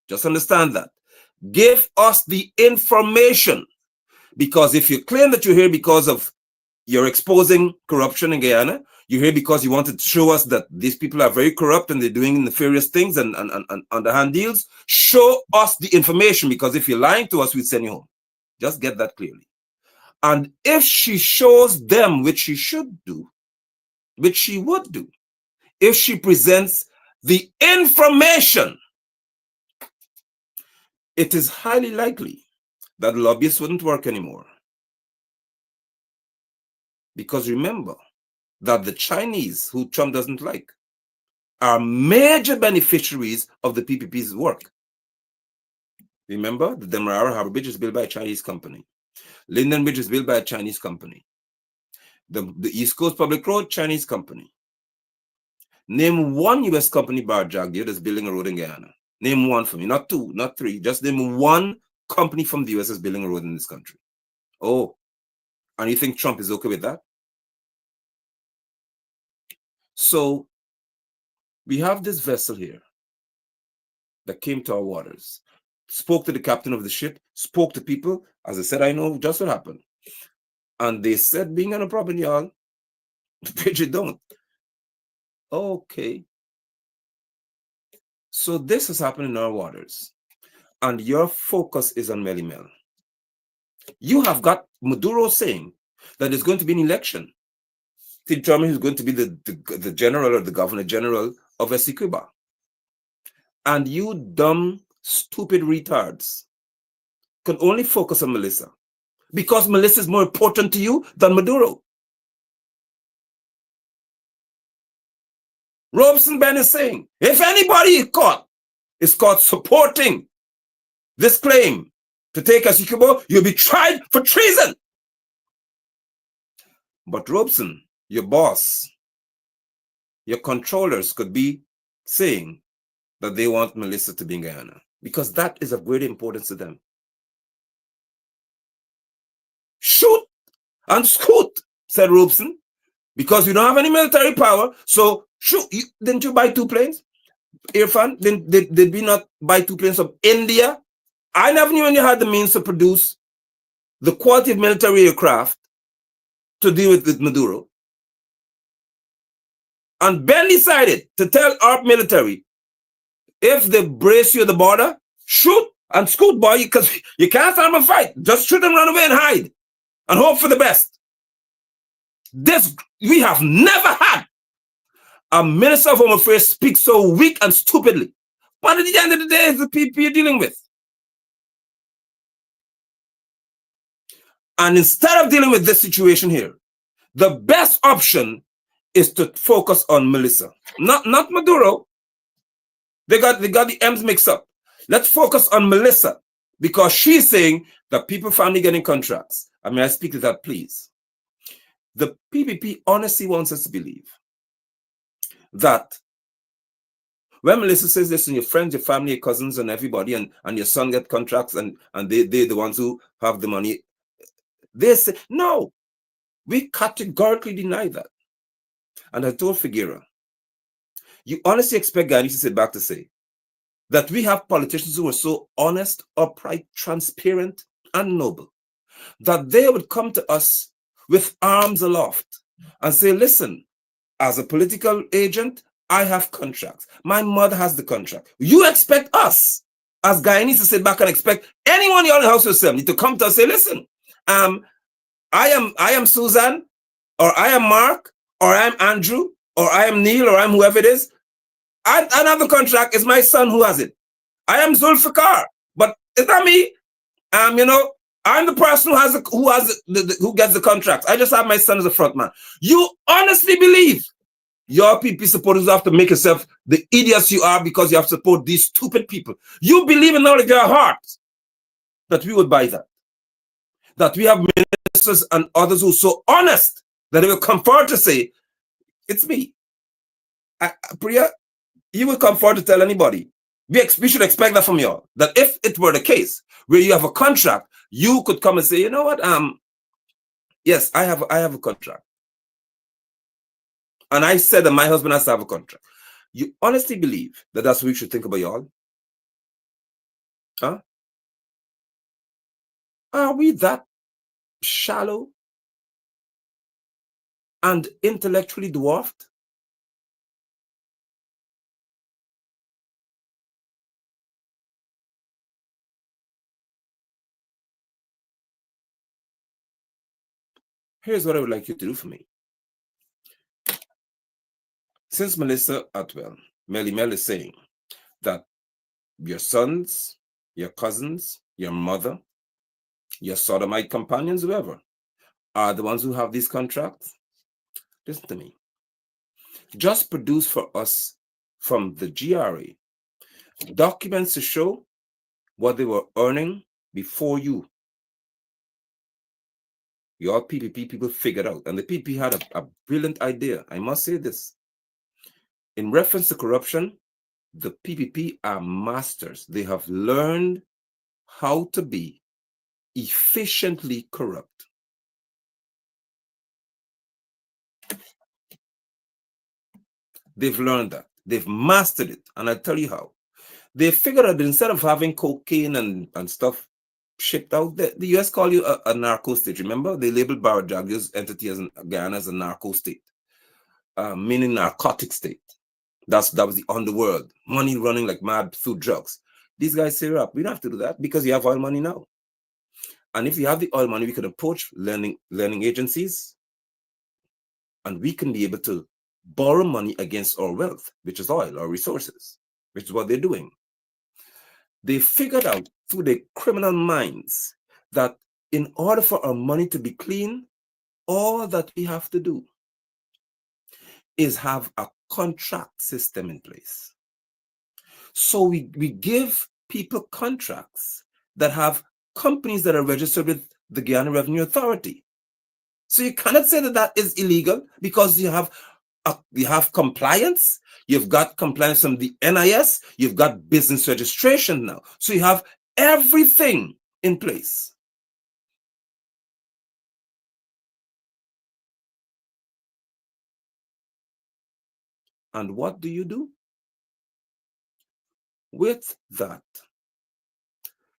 Just understand that. Give us the information. Because if you claim that you're here because of you're exposing corruption in Guyana, you're here because you wanted to show us that these people are very corrupt and they're doing nefarious things and underhand deals, show us the information, because if you're lying to us, we'd send you home. Just get that clearly. And if she shows them, which she should do, which she would do, if she presents the information, it is highly likely that lobbyists wouldn't work anymore. Because remember that the Chinese, who Trump doesn't like, are major beneficiaries of the PPP's work. Remember, the Demerara Harbor Bridge is built by a Chinese company. Linden Bridge is built by a Chinese company. The East Coast Public Road, Chinese company. Name one U.S. company, Bar Jagdir, that's building a road in Guyana. Name one for me, not two, not three. Just name one company from the U.S. that's building a road in this country. Oh, and you think Trump is okay with that? So we have this vessel here that came to our waters, spoke to the captain of the ship, spoke to people. As I said, I know just what happened. And they said, being on a problem, y'all, Bridget don't. Okay. So this has happened in our waters. And your focus is on Melly Mel. You have got Maduro saying that there's going to be an election to determine who's going to be the general or the governor general of Cuba. And you dumb, stupid retards can only focus on Melissa because Melissa is more important to you than Maduro. Robeson Ben is saying, if anybody is caught supporting this claim to take Cuba, you'll be tried for treason. But Robeson, your boss, your controllers could be saying that they want Melissa to be in Guyana because that is of great importance to them. Shoot and scoot, said Robeson, because we don't have any military power. So shoot, didn't you buy 2 planes? Irfan, did we not buy 2 planes from India? I never knew when you had the means to produce the quality of military aircraft to deal with Maduro. And Ben decided to tell our military, if they brace you at the border, shoot and scoot, boy, because you can't stand and fight. Just shoot and run away and hide and hope for the best. This we have never had A minister of Home Affairs speaks so weak and stupidly. But at the end of the day, it's the people you're dealing with. And instead of dealing with this situation here, the best option is to focus on Melissa, not Maduro. They got the M's mixed up. Let's focus on Melissa, because she's saying that people finally getting contracts. I mean, I speak to that, please. The PPP honestly wants us to believe that when Melissa says this, and your friends, your family, your cousins, and everybody, and your son get contracts, and they're the ones who have the money, they say, no, we categorically deny that. And I told Figueroa, you honestly expect Guyanese to sit back to say that we have politicians who are so honest, upright, transparent, and noble, that they would come to us with arms aloft and say, listen, as a political agent, I have contracts. My mother has the contract. You expect us as Guyanese to sit back and expect anyone in the House of Assembly to come to us and say, listen, I am Susan, or I am Mark, or I am Andrew, or I am Neil, or I am whoever it is. I don't have the contract. It's my son who has it. I am Zulfikar, but it's not me. I'm the person who gets the contract. I just have my son as a front man. You honestly believe your PP supporters have to make yourself the idiots you are because you have to support these stupid people? You believe in all of your heart that we would buy that? That we have ministers and others who are so honest that they will come forward to say, it's me. Priya, you will come forward to tell anybody. We should expect that from you all. That if it were the case where you have a contract, you could come and say, you know what? Yes, I have a contract. And I said that my husband has to have a contract. You honestly believe that that's what we should think about y'all? Huh? Are we that shallow and intellectually dwarfed? Here's what I would like you to do for me. Since Melissa Atwell, Melly Mel is saying that your sons, your cousins, your mother, your sodomite companions, whoever, are the ones who have these contracts, listen to me. Just produce for us from the GRA documents to show what they were earning before you. Your PPP people figured out, and the PPP had a brilliant idea. I must say this. In reference to corruption, the PPP are masters. They have learned how to be efficiently corrupt. They've learned that. They've mastered it. And I'll tell you how. They figured out that instead of having cocaine and stuff shipped out, the US call you a narco state. Remember, they labeled Barajagio's entity as Guyana as a narco state, meaning narcotic state. That was the underworld. Money running like mad through drugs. These guys say, up, we don't have to do that because you have oil money now. And if you have the oil money, we can approach learning agencies, and we can be able to borrow money against our wealth, which is oil or resources, which is what they're doing. They figured out through their criminal minds that in order for our money to be clean, all that we have to do is have a contract system in place. So we give people contracts that have companies that are registered with the Guyana Revenue Authority. So you cannot say that that is illegal because you have compliance. You've got compliance from the NIS. You've got business registration now. So you have everything in place. And what do? With that,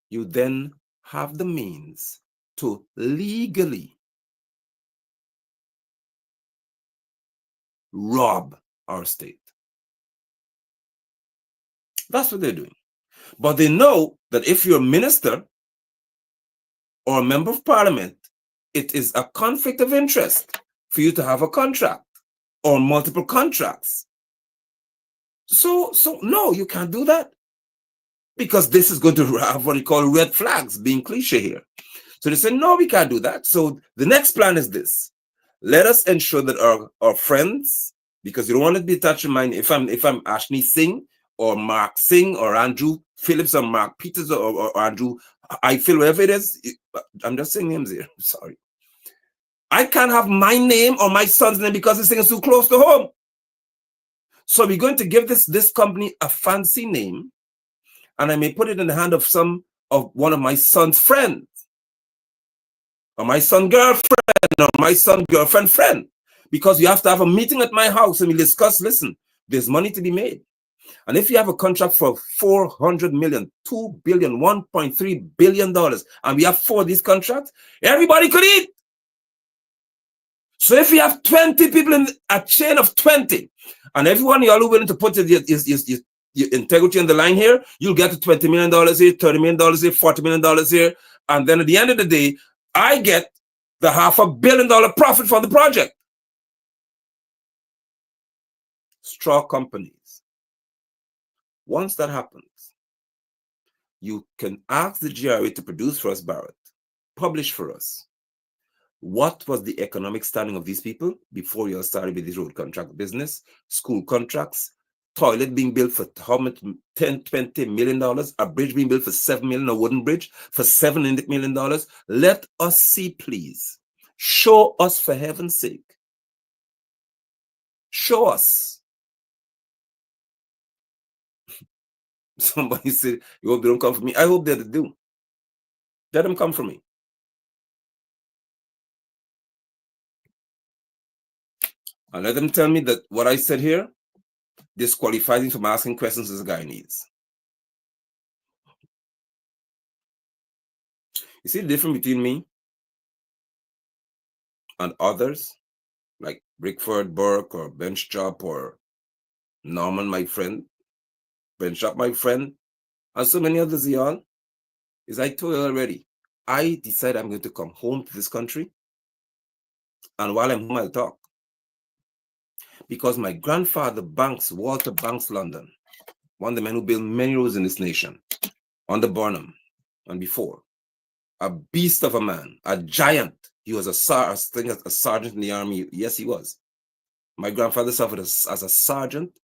you then have the means to legally rob our state. That's what they're doing. But they know that if you're a minister or a member of parliament, it is a conflict of interest for you to have a contract or multiple contracts. So no, you can't do that, because this is going to have what you call red flags, being cliche here. So they said, no, we can't do that. So the next plan is this: let us ensure that our friends, because you don't want to be touching mine. If I'm Ashley Singh or Mark Singh or Andrew Phillips or Mark Peters or Andrew, I feel whatever it is, I'm just saying names here. Sorry. I can't have my name or my son's name because this thing is too close to home. So we're going to give this company a fancy name, and I may put it in the hand of one of my son's friends, or my son girlfriend, or my son girlfriend friend, because you have to have a meeting at my house and we discuss, listen, there's money to be made. And if you have a contract for $400 million, $2 billion, $1.3 billion, and we have 4 of these contracts, everybody could eat. So if you have 20 people in a chain of 20, and everyone you're all willing to put your integrity on the line here, you'll get to $20 million here, $30 million here, $40 million here. And then at the end of the day, I get the $500 million profit from the project. Straw companies. Once that happens, you can ask the GRA to produce for us, Barrett, publish for us, what was the economic standing of these people before you started with this road contract business, school contracts, toilet being built for how much, $10-20 million, a bridge being built for $7 million, a wooden bridge for $7 million. Let us see, please. Show us, for heaven's sake. Show us. Somebody said, you hope they don't come for me. I hope that they do. Let them come for me. And let them tell me that what I said here disqualifies me from asking questions as a Guyanese. You see the difference between me and others, like Rickford Burke or Bench Chop or Norman, my friend, Bench Chop, my friend, and so many others, y'all, is I told you already, I decided I'm going to come home to this country, and while I'm home, I'll talk. Because my grandfather Banks, Walter Banks London, one of the men who built many roads in this nation, under Barnum and before, a beast of a man, a giant. He was a sergeant in the army. Yes, he was. My grandfather suffered as a sergeant,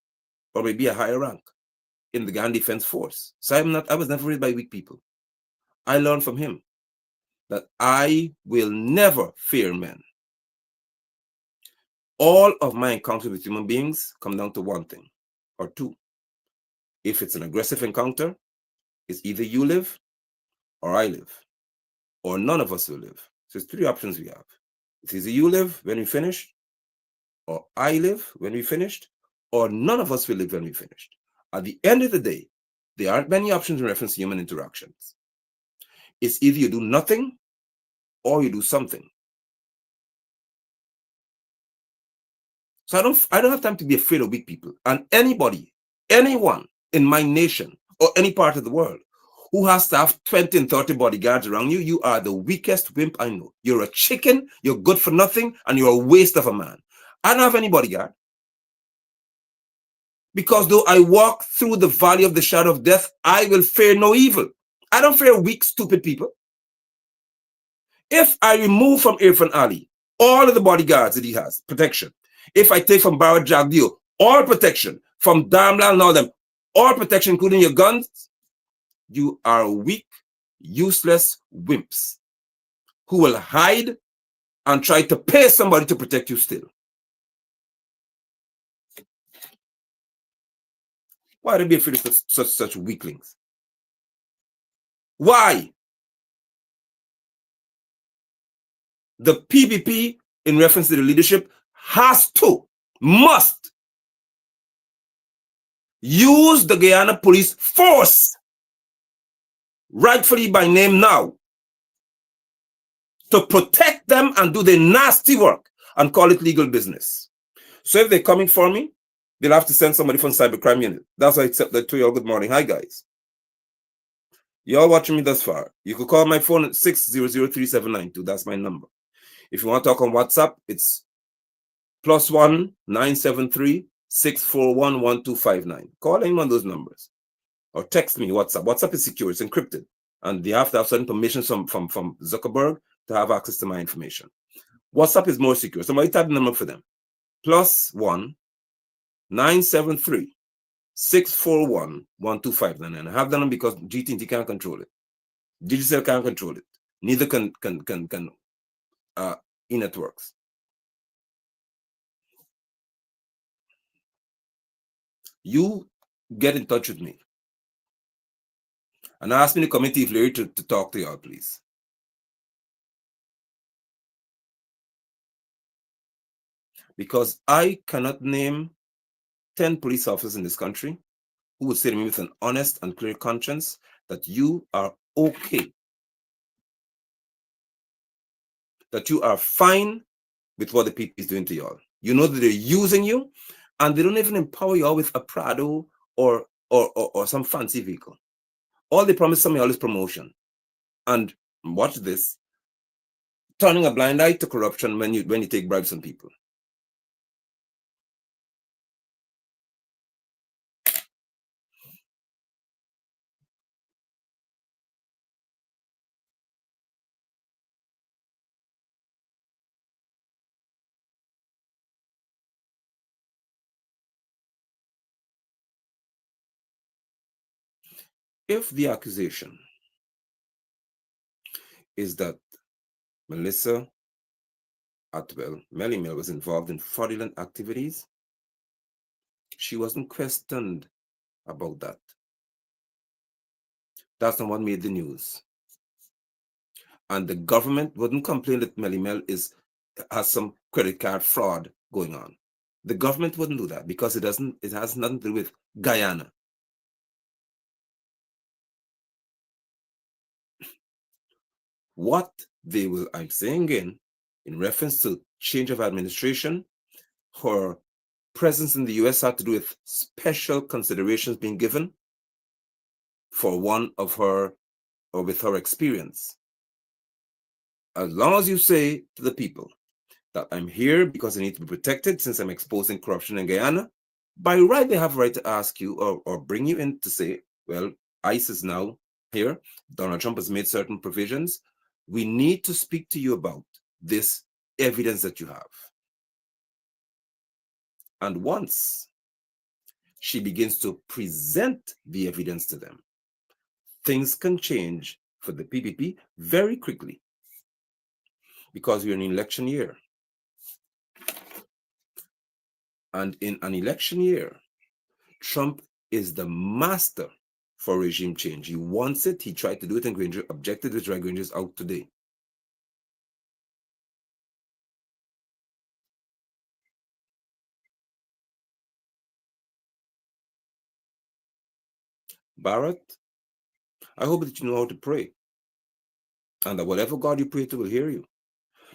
or maybe a higher rank, in the Guyana Defense Force. So I was never raised by weak people. I learned from him that I will never fear men. All of my encounters with human beings come down to one thing or two. If it's an aggressive encounter, it's either you live or I live, or none of us will live. So it's 3 options we have. It's either you live when we finished, or I live when we finished, or none of us will live when we finished. At the end of the day, there aren't many options in reference to human interactions. It's either you do nothing or you do something. So I don't have time to be afraid of weak people. And anyone in my nation or any part of the world who has to have 20 and 30 bodyguards around you, you are the weakest wimp I know. You're a chicken, you're good for nothing, and you're a waste of a man. I don't have any bodyguard. Because though I walk through the valley of the shadow of death, I will fear no evil. I don't fear weak, stupid people. If I remove from Irfan Ali all of the bodyguards that he has, protection. If I take from Barrett Jagdeo all protection, from Damla and all them, all protection, including your guns, you are weak, useless wimps who will hide and try to pay somebody to protect you still. Why do you be afraid of such weaklings? Why? The PPP, in reference to the leadership, must use the Guyana police force, rightfully by name now, to protect them and do their nasty work and call it legal business. So if they're coming for me, they'll have to send somebody from cybercrime unit. That's why I accept that to you all. Good morning. Hi, guys. You all watching me thus far. You could call my phone at 6003792. That's my number. If you want to talk on WhatsApp, it's +1 973 641-1259. Call any one of those numbers. Or text me, WhatsApp. WhatsApp is secure, it's encrypted. And they have to have certain permissions from Zuckerberg to have access to my information. WhatsApp is more secure. Somebody type the number for them. +1 973 641 1259. And I have that number because GT&T can't control it. Digicel can't control it. Neither can eNetworks. You get in touch with me and ask me the committee if Larry to talk to y'all, please. Because I cannot name 10 police officers in this country who would say to me with an honest and clear conscience that you are okay, that you are fine with what the people is doing to y'all. You know that they're using you, and they don't even empower y'all with a Prado or some fancy vehicle. All they promise y'all is promotion. And watch this, turning a blind eye to corruption when you take bribes from people. If the accusation is that Melissa Atwell, Melly Mel, was involved in fraudulent activities, she wasn't questioned about that. That's not what made the news. And the government wouldn't complain that Melly Mel has some credit card fraud going on. The government wouldn't do that because it has nothing to do with Guyana. What they will, I'm saying again, in reference to change of administration, her presence in the US had to do with special considerations being given for one of her, or with her experience. As long as you say to the people that I'm here because I need to be protected since I'm exposing corruption in Guyana, by right they have a right to ask you or bring you in to say, well, ICE is now here. Donald Trump has made certain provisions. We need to speak to you about this evidence that you have. And once she begins to present the evidence to them, things can change for the PPP very quickly because we're in an election year. And in an election year, Trump is the master for regime change. He wants it. He tried to do it in Granger, objected, which Granger is out today. Barrett, I hope that you know how to pray. And that whatever God you pray to will hear you.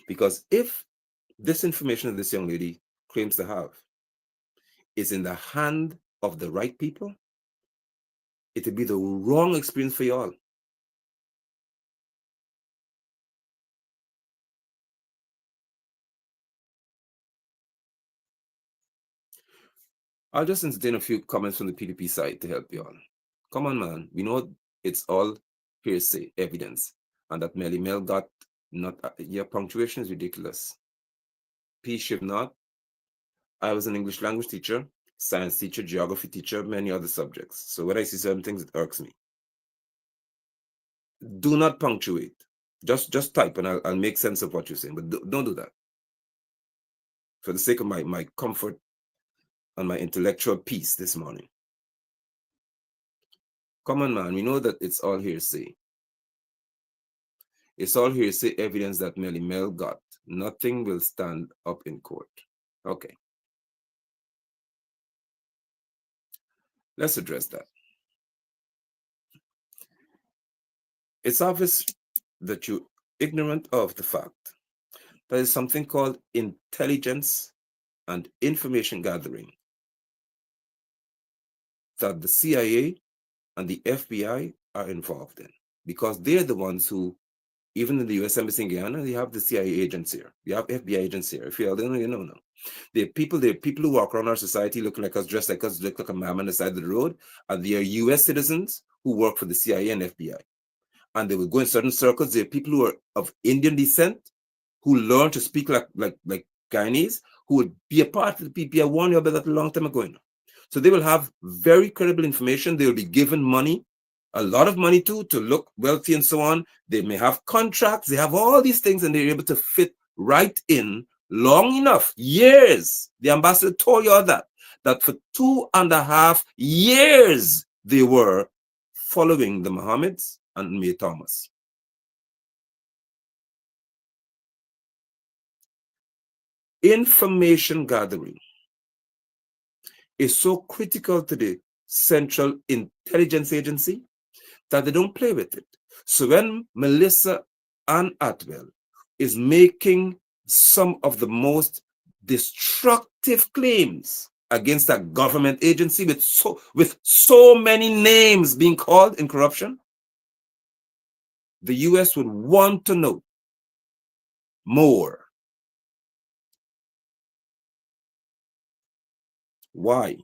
Because if this information that this young lady claims to have is in the hand of the right people, it will be the wrong experience for y'all. I'll just entertain a few comments from the PDP side to help you all. Come on, man. We know it's all hearsay, evidence, and that Melly Mel got not. Your punctuation is ridiculous. P should not. I was an English language teacher, science teacher, geography teacher, many other subjects. So when I see certain things, it irks me. Do not punctuate. Just type, and I'll make sense of what you're saying. But don't do that. For the sake of my comfort and my intellectual peace this morning. Come on, man. We know that it's all hearsay. It's all hearsay evidence that Melly Mel got. Nothing will stand up in court. Okay. Let's address that. It's obvious that you're ignorant of the fact there is something called intelligence and information gathering that the CIA and the FBI are involved in, because they're the ones who Even in the U.S. Embassy in Guyana, you have the CIA agents here. You have FBI agents here. If you don't know, you know. No. There are people who walk around our society looking like us, dressed like us, look like a man on the side of the road, and they are U.S. citizens who work for the CIA and FBI. And they will go in certain circles. There are people who are of Indian descent who learn to speak like Guyanese, who would be a part of the PPI. I warned you about that a long time ago. So they will have very credible information. They will be given money, a lot of money too, to look wealthy and so on. They may have contracts. They have all these things, and they're able to fit right in long enough, years. The ambassador told you all that for 2.5 years, they were following the Mohammeds and May Thomas. Information gathering is so critical to the Central Intelligence Agency that they don't play with it. So when Melissa and Atwell is making some of the most destructive claims against a government agency with so many names being called in corruption, the US would want to know more. Why?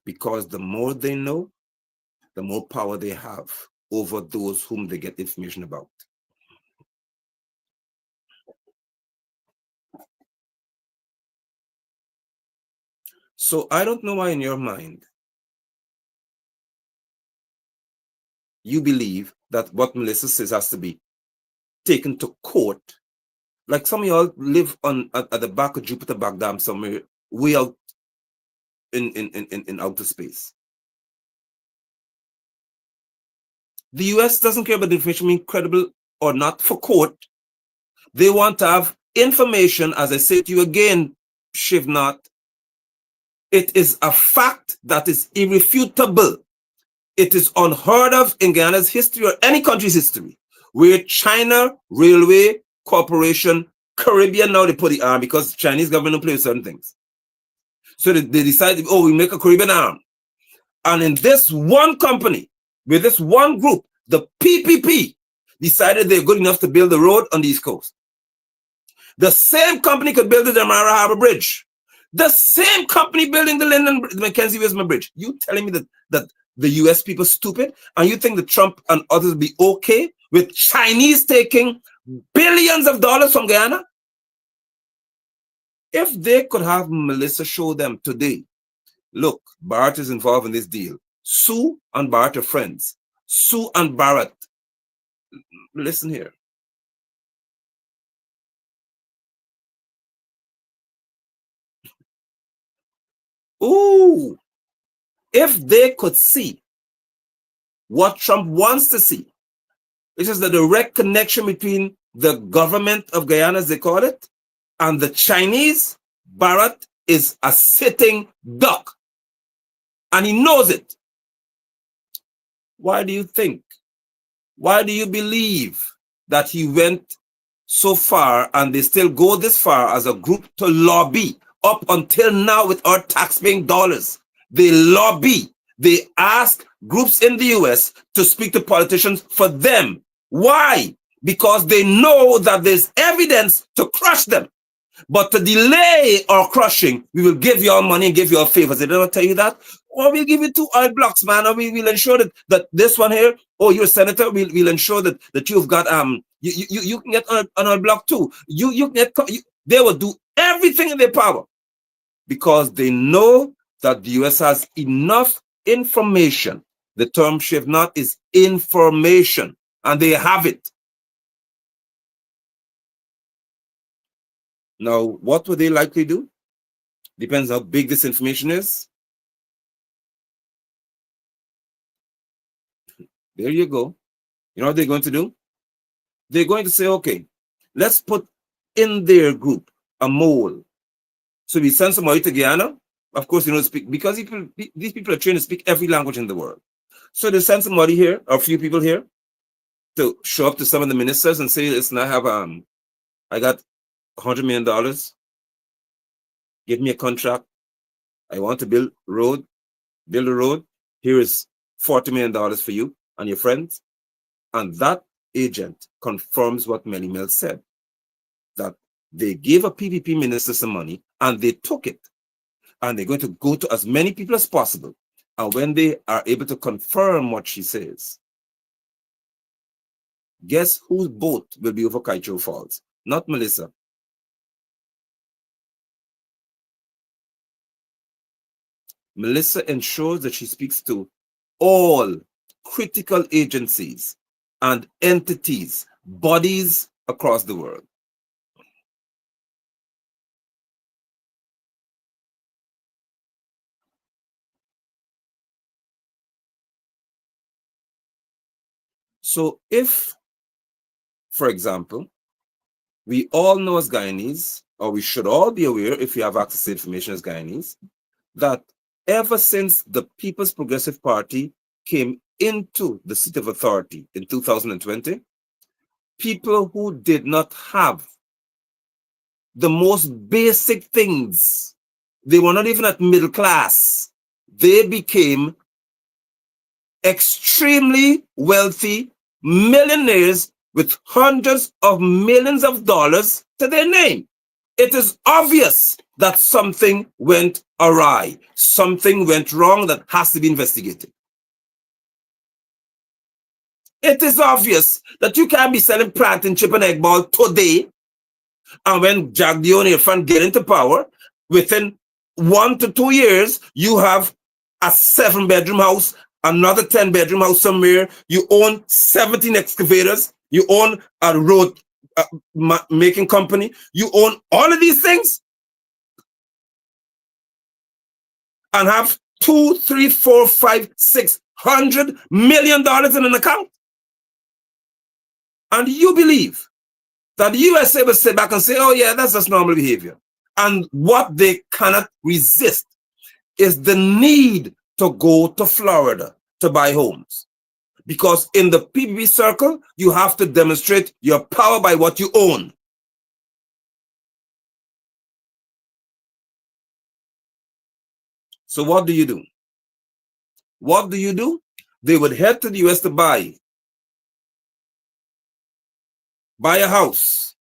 Because the more they know, the more power they have over those whom they get information about. So I don't know why in your mind you believe that what Melissa says has to be taken to court. Like some of y'all live at the back of Jupiter Back Dam somewhere, way out in outer space. The US doesn't care about the information being credible or not for court. They want to have information, as I say to you again, Shivnath. It is a fact that is irrefutable. It is unheard of in Guyana's history or any country's history where China Railway Corporation, Caribbean, now they put the arm because the Chinese government don't play with certain things. So they decided, oh, we make a Caribbean arm. And in this one company, with this one group, the PPP, decided they're good enough to build the road on the East Coast. The same company could build the Damara Harbor Bridge. The same company building the Mackenzie Wisman Bridge. You telling me that the US people stupid, and you think that Trump and others will be okay with Chinese taking billions of dollars from Guyana? If they could have Melissa show them today, look, Barrett is involved in this deal. Sue and Barrett are friends. Sue and Barrett, listen here. Ooh, if they could see what Trump wants to see, which is the direct connection between the government of Guyana, as they call it, and the Chinese, Barrett is a sitting duck. And he knows it. Why do you think? Why do you believe that he went so far and they still go this far as a group to lobby up until now with our taxpaying dollars? They lobby. They ask groups in the US to speak to politicians for them. Why? Because they know that there's evidence to crush them. But to delay our crushing, we will give you all money and give you all favors. They don't tell you that? Or we'll give you 2 oil blocks, man. Or we'll ensure that this one here, oh, you're a senator, we'll ensure that you've got you can get an oil block too. You can get they will do everything in their power because they know that the US has enough information. The term Shivnath is information, and they have it. Now, what would they likely do? Depends how big this information is. There you go. You know what they're going to do? They're going to say, okay, let's put in their group a mole. So we send somebody to Guyana. Of course, you know, speak because these people are trained to speak every language in the world. So they send somebody here, or a few people here, to show up to some of the ministers and say, listen, I got $100 million. Give me a contract. I want to build a road. Here is $40 million for you and your friends. And that agent confirms what Melly Mel said, that they gave a PPP minister some money and they took it. And they're going to go to as many people as possible. And when they are able to confirm what she says, guess whose boat will be over Kaito Falls? Not Melissa. Melissa ensures that she speaks to all critical agencies and entities, bodies across the world. So if, for example, we all know as Guyanese, or we should all be aware if we have access to information as Guyanese, that ever since the People's Progressive Party came into the seat of authority in 2020, people who did not have the most basic things, they were not even at middle class, they became extremely wealthy millionaires with hundreds of millions of dollars to their name. It is obvious that something went awry, something went wrong that has to be investigated. It is obvious that you can't be selling plantain chip and egg ball today, and when Jack Dion and Irfan get into power, within 1 to 2 years, you have a 7-bedroom house, another 10-bedroom house somewhere, you own 17 excavators, you own a road making company, you own all of these things, and have $200, $300, $400, $500, $600 million in an account. And you believe that the USA will sit back and say, oh yeah, that's just normal behavior. And what they cannot resist is the need to go to Florida to buy homes. Because in the PPP circle, you have to demonstrate your power by what you own. So what do you do? What do you do? They would head to the US to buy a house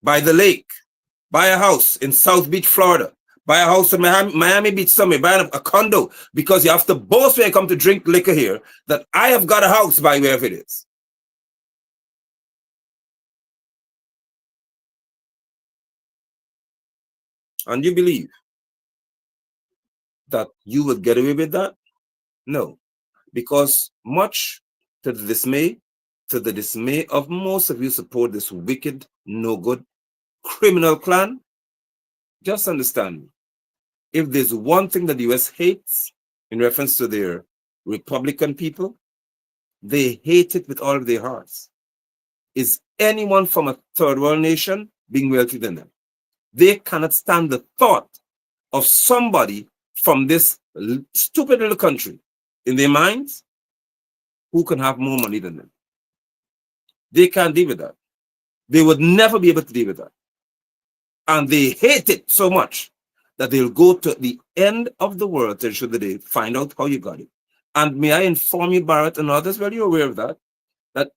by the lake, buy a house in South Beach, Florida, buy a house in Miami Beach somewhere, buy a condo, because you have to boast when you come to drink liquor here that I have got a house by wherever it is. And you believe that you will get away with that? No, because much to the dismay of most of you support this wicked, no good, criminal clan. Just understand me. If there's one thing that the US hates in reference to their Republican people, they hate it with all of their hearts. Is anyone from a third world nation being wealthier than them? They cannot stand the thought of somebody from this stupid little country in their minds who can have more money than them. They can't deal with that. They would never be able to deal with that. And they hate it so much that they'll go to the end of the world to ensure that they find out how you got it. And may I inform you, Barrett and others, well, you're aware of that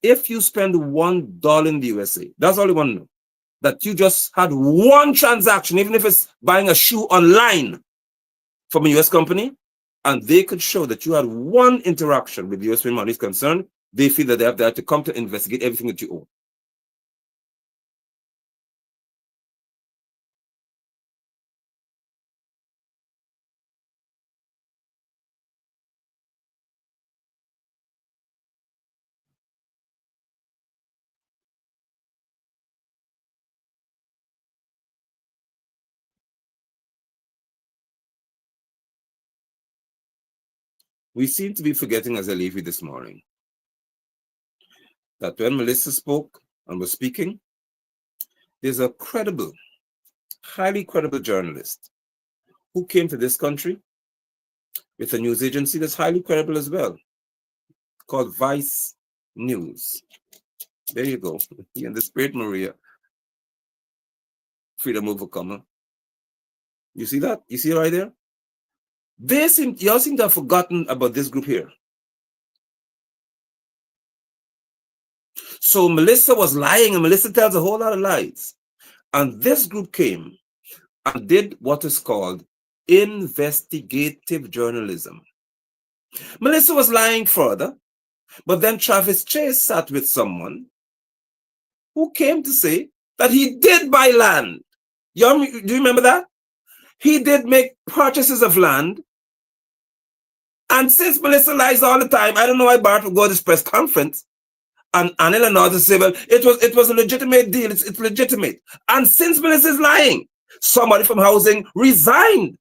if you spend $1 in the USA, that's all you want to know, that you just had one transaction, even if it's buying a shoe online from a US company, and they could show that you had one interaction with the US when money is concerned, they feel that they have the right to come to investigate everything that you own. We seem to be forgetting, as I leave you this morning, that when Melissa spoke and was speaking, there's a credible, highly credible journalist who came to this country with a news agency that's highly credible as well, called Vice News. There you go. In the spirit, Maria. Freedom Overcomer. You see that? You see it right there? Y'all seem to have forgotten about this group here. So Melissa was lying, and Melissa tells a whole lot of lies. And this group came and did what is called investigative journalism. Melissa was lying further, but then Travis Chase sat with someone who came to say that he did buy land. Do you remember that? He did make purchases of land. And since Melissa lies all the time, I don't know why Bart would go to this press conference and Anil and others say, well, it was a legitimate deal. It's legitimate. And since Melissa is lying, somebody from housing resigned.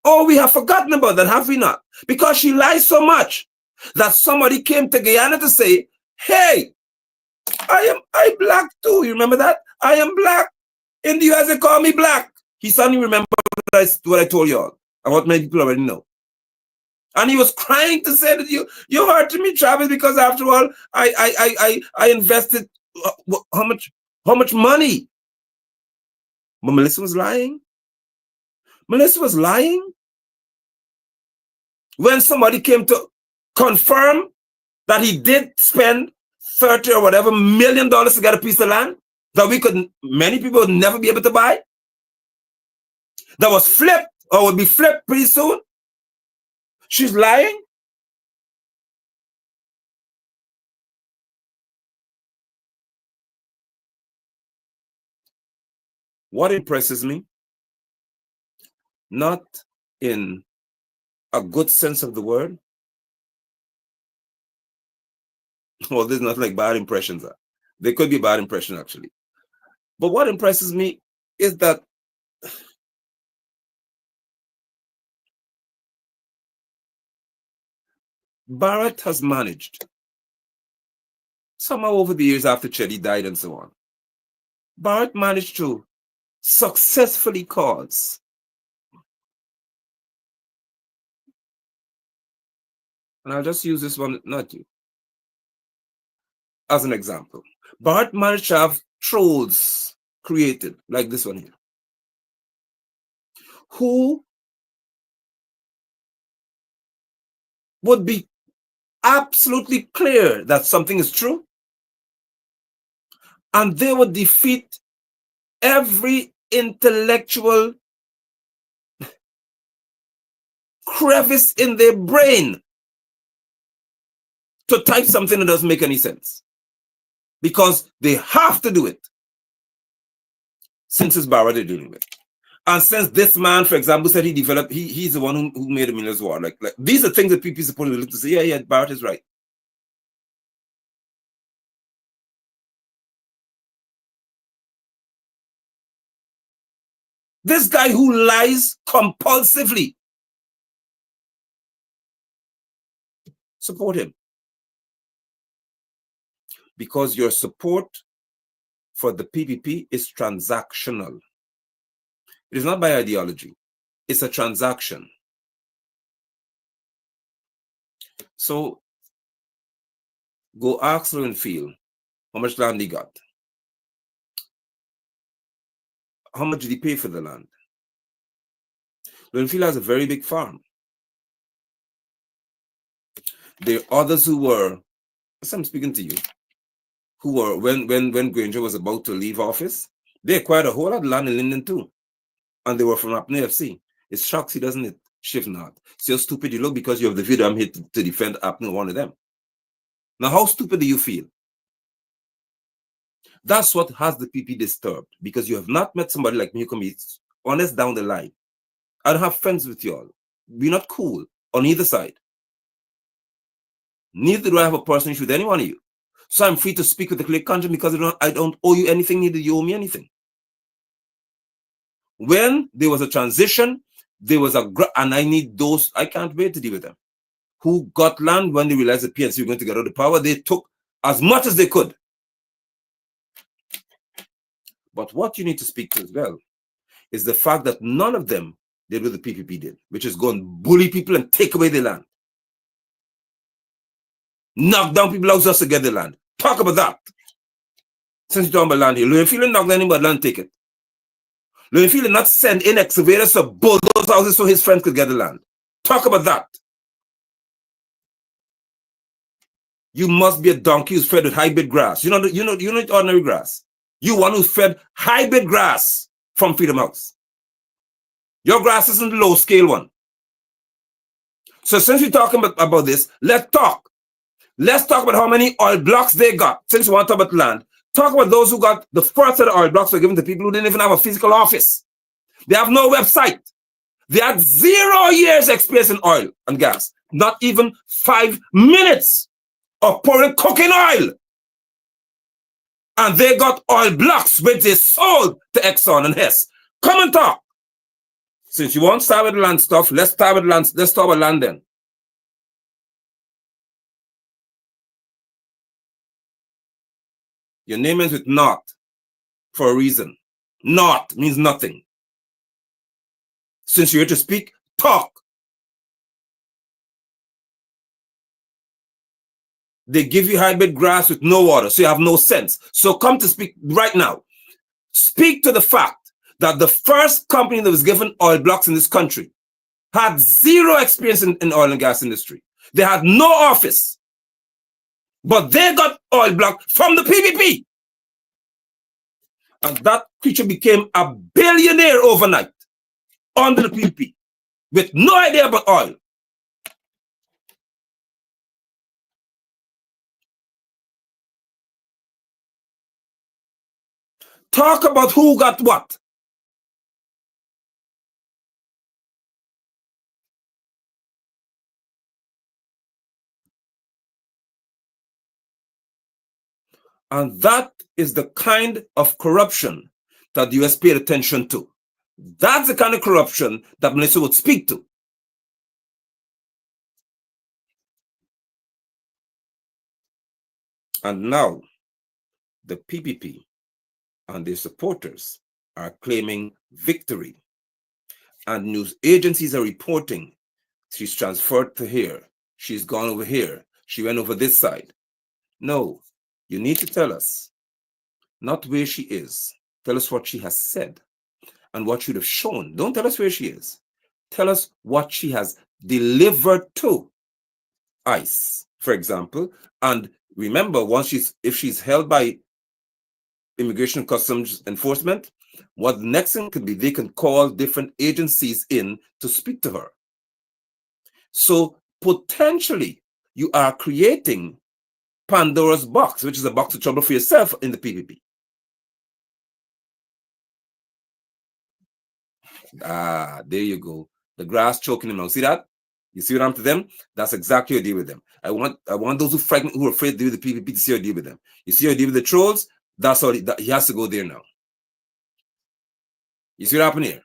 Oh, we have forgotten about that, have we not? Because she lies so much that somebody came to Guyana to say, hey, I black too. You remember that? I am black. In the US, they call me black. He suddenly remembered what I told you all, and what many people already know. And he was crying to say that you hurting me, Travis, because after all, I invested how much money? But Melissa was lying. Melissa was lying. When somebody came to confirm that he did spend $30 or whatever million to get a piece of land that many people would never be able to buy, that was flipped or would be flipped pretty soon. She's lying. What impresses me, not in a good sense of the word, well, there's not like bad impressions. There could be bad impression actually. But what impresses me is that Barrett has managed, somehow over the years after Chetty died and so on, Barrett managed to successfully cause and I'll just use this one, not you, as an example. Barrett managed to have trolls created, like this one here, who would be absolutely clear that something is true, and they would defeat every intellectual crevice in their brain to type something that doesn't make any sense, because they have to do it since it's Barra they're dealing with. And since this man, for example, said he's the one who made the Miller's War. Like these are things that people supposed to look to say, yeah, Barrett is right. This guy who lies compulsively, support him. Because your support for the PPP is transactional. It is not by ideology. It's a transaction. So go ask Lowenfield how much land he got. How much did he pay for the land? Lowenfield has a very big farm. There are others who were, as I'm speaking to you, who were, when Granger was about to leave office, they acquired a whole lot of land in Linden too. And they were from Apne FC. It shocks you, doesn't it? Shift not. See how stupid you look because you have the video I'm here to defend Apne, one of them. Now, how stupid do you feel? That's what has the PP disturbed, because you have not met somebody like me who can be honest down the line. I don't have friends with y'all. We're not cool on either side. Neither do I have a personal issue with any one of you. So I'm free to speak with the clear conscience because I don't owe you anything, neither you owe me anything. When there was a transition, there was and I need those, I can't wait to deal with them, who got land when they realized the PNC were going to get out of power. They took as much as they could. But what you need to speak to as well is the fact that none of them did what the PPP did, which is go and bully people and take away their land. Knock down people's houses just to get the land. Talk about that. Since you're talking about land here, Lowenfield knock down anybody land, take it. Lowenfield did not send in excavators to bulldoze houses so his friends could get the land. Talk about that. You must be a donkey who's fed with hybrid grass. You know ordinary grass. You one who's fed hybrid grass from Freedom House. Your grass isn't the low scale one. So since we're talking about this, let's talk. Let's talk about how many oil blocks they got. Since we want to talk about land, talk about those who got the first of the oil blocks were given to people who didn't even have a physical office. They have no website. They had 0 years experience in oil and gas. Not even 5 minutes of pouring cooking oil. And they got oil blocks which they sold to Exxon and Hess. Come and talk. Since you won't start with land stuff, let's start with land. Let's talk about land then. Your name ends with not for a reason. Not means nothing. Since you're here to speak, talk. They give you hybrid grass with no water, so you have no sense. So come to speak right now. Speak to the fact that the first company that was given oil blocks in this country had 0 experience in oil and gas industry. They had no office, but they got oil block from the PPP. And that creature became a billionaire overnight under the PPP with no idea about oil. Talk about who got what. And that is the kind of corruption that the US paid attention to. That's the kind of corruption that Melissa would speak to. And now, the PPP and their supporters are claiming victory. And news agencies are reporting she's transferred to here. She's gone over here. She went over this side. No, you need to tell us, not where she is. Tell us what she has said and what she'd have shown. Don't tell us where she is. Tell us what she has delivered to ICE, for example. And remember, if she's held by Immigration and Customs Enforcement, what the next thing could be, they can call different agencies in to speak to her. So potentially, you are creating Pandora's box, which is a box of trouble for yourself in the PPP. There you go. The grass choking them out. See that? You see what I'm to them? That's exactly how I deal with them. I want those who are afraid to deal with the PPP to see how I deal with them. You see how I deal with the trolls? That's how he has to go there now. You see what happened here?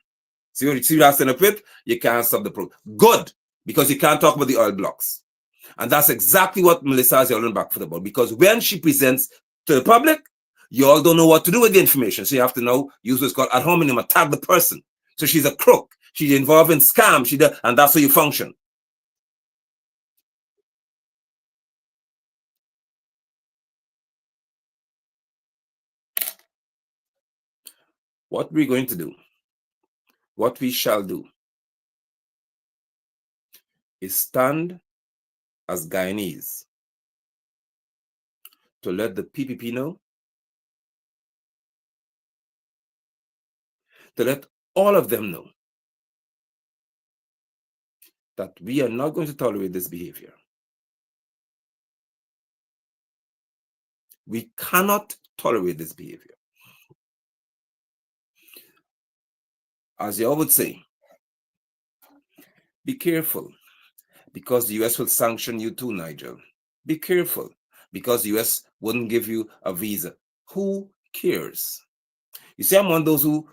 See what I stand up with? You can't stop the program. Good, because you can't talk about the oil blocks. And that's exactly what Melissa has yelling back for the ball. Because when she presents to the public, you all don't know what to do with the information. So you have to now use what's called ad hominem, attack the person. So she's a crook. She's involved in scam. And that's how you function. What we're going to do, what we shall do, is stand as Guyanese to let the PPP know, to let all of them know that we are not going to tolerate this behavior. We cannot tolerate this behavior. As you all would say, be careful, because the US will sanction you too, Nigel. Be careful, because the US wouldn't give you a visa. Who cares? You see, I'm one of those who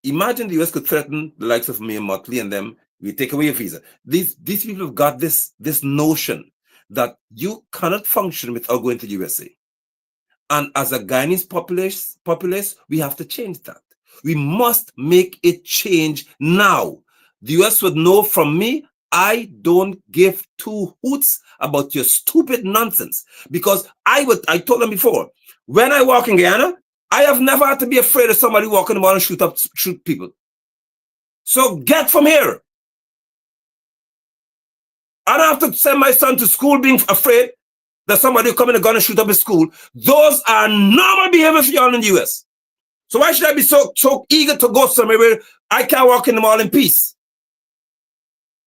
imagine the US could threaten the likes of me and Motley and them, we take away your visa. These people have got this notion that you cannot function without going to the USA. And as a Guyanese populace, we have to change that. We must make it change now. The US would know from me, I don't give 2 hoots about your stupid nonsense. Because I told them before, when I walk in Guyana, I have never had to be afraid of somebody walking around and shoot people. So get from here. I don't have to send my son to school being afraid. that somebody will come in a gun and shoot up a school, those are normal behavior for y'all in the US. So why should I be so eager to go somewhere where I can't walk in the mall in peace?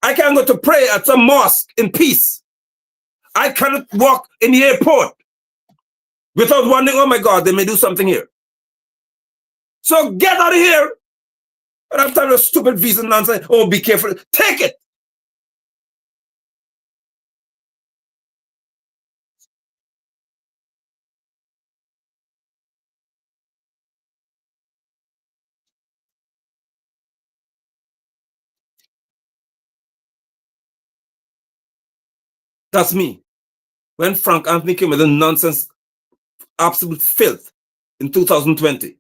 I can't go to pray at some mosque in peace. I cannot walk in the airport without wondering, oh my God, they may do something here. So get out of here. And I'm tired of stupid visa nonsense. Oh, be careful. Take it. That's me. When Frank Anthony came with the nonsense, absolute filth in 2020,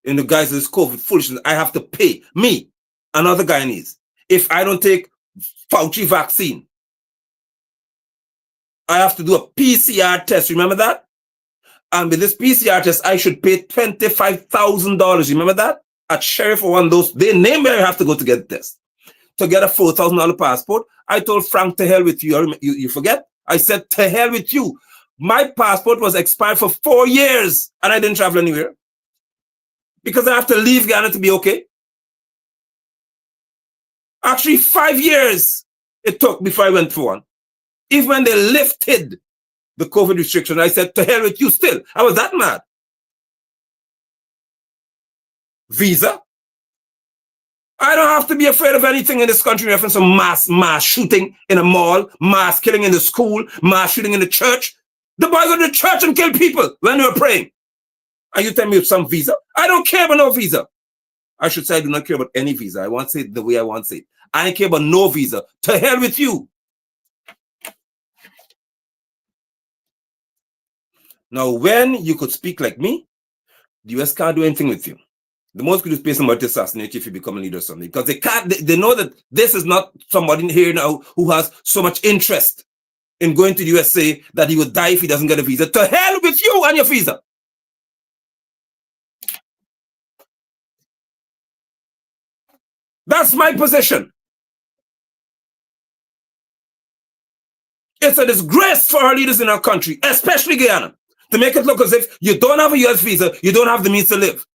in the guise of this COVID foolishness, I have to pay me, another Guyanese, if I don't take Fauci vaccine. I have to do a PCR test. Remember that? And with this PCR test, I should pay $25,000. Remember that? At Sheriff or one of those, they name where I have to go to get the test. To get a $4,000 passport, I told Frank, to hell with you. You forget? I said, to hell with you. My passport was expired for 4 years and I didn't travel anywhere. Because I have to leave Guyana to be okay. Actually, 5 years it took before I went for one. Even when they lifted the COVID restriction, I said, to hell with you still. I was that mad. Visa. I don't have to be afraid of anything in this country in reference to mass shooting in a mall, mass killing in the school, mass shooting in the church. The boys go to the church and kill people when they were praying. And you tell me with some visa? I don't care about no visa. I should say I do not care about any visa. I want to say it the way I want to say it. I don't care about no visa. To hell with you. Now, when you could speak like me, the US can't do anything with you. The most could is pay somebody to assassinate you if you become a leader or something. Because they know that this is not somebody here now who has so much interest in going to the USA that he would die if he doesn't get a visa. To hell with you and your visa. That's my position. It's a disgrace for our leaders in our country, especially Guyana, to make it look as if you don't have a US visa, you don't have the means to live.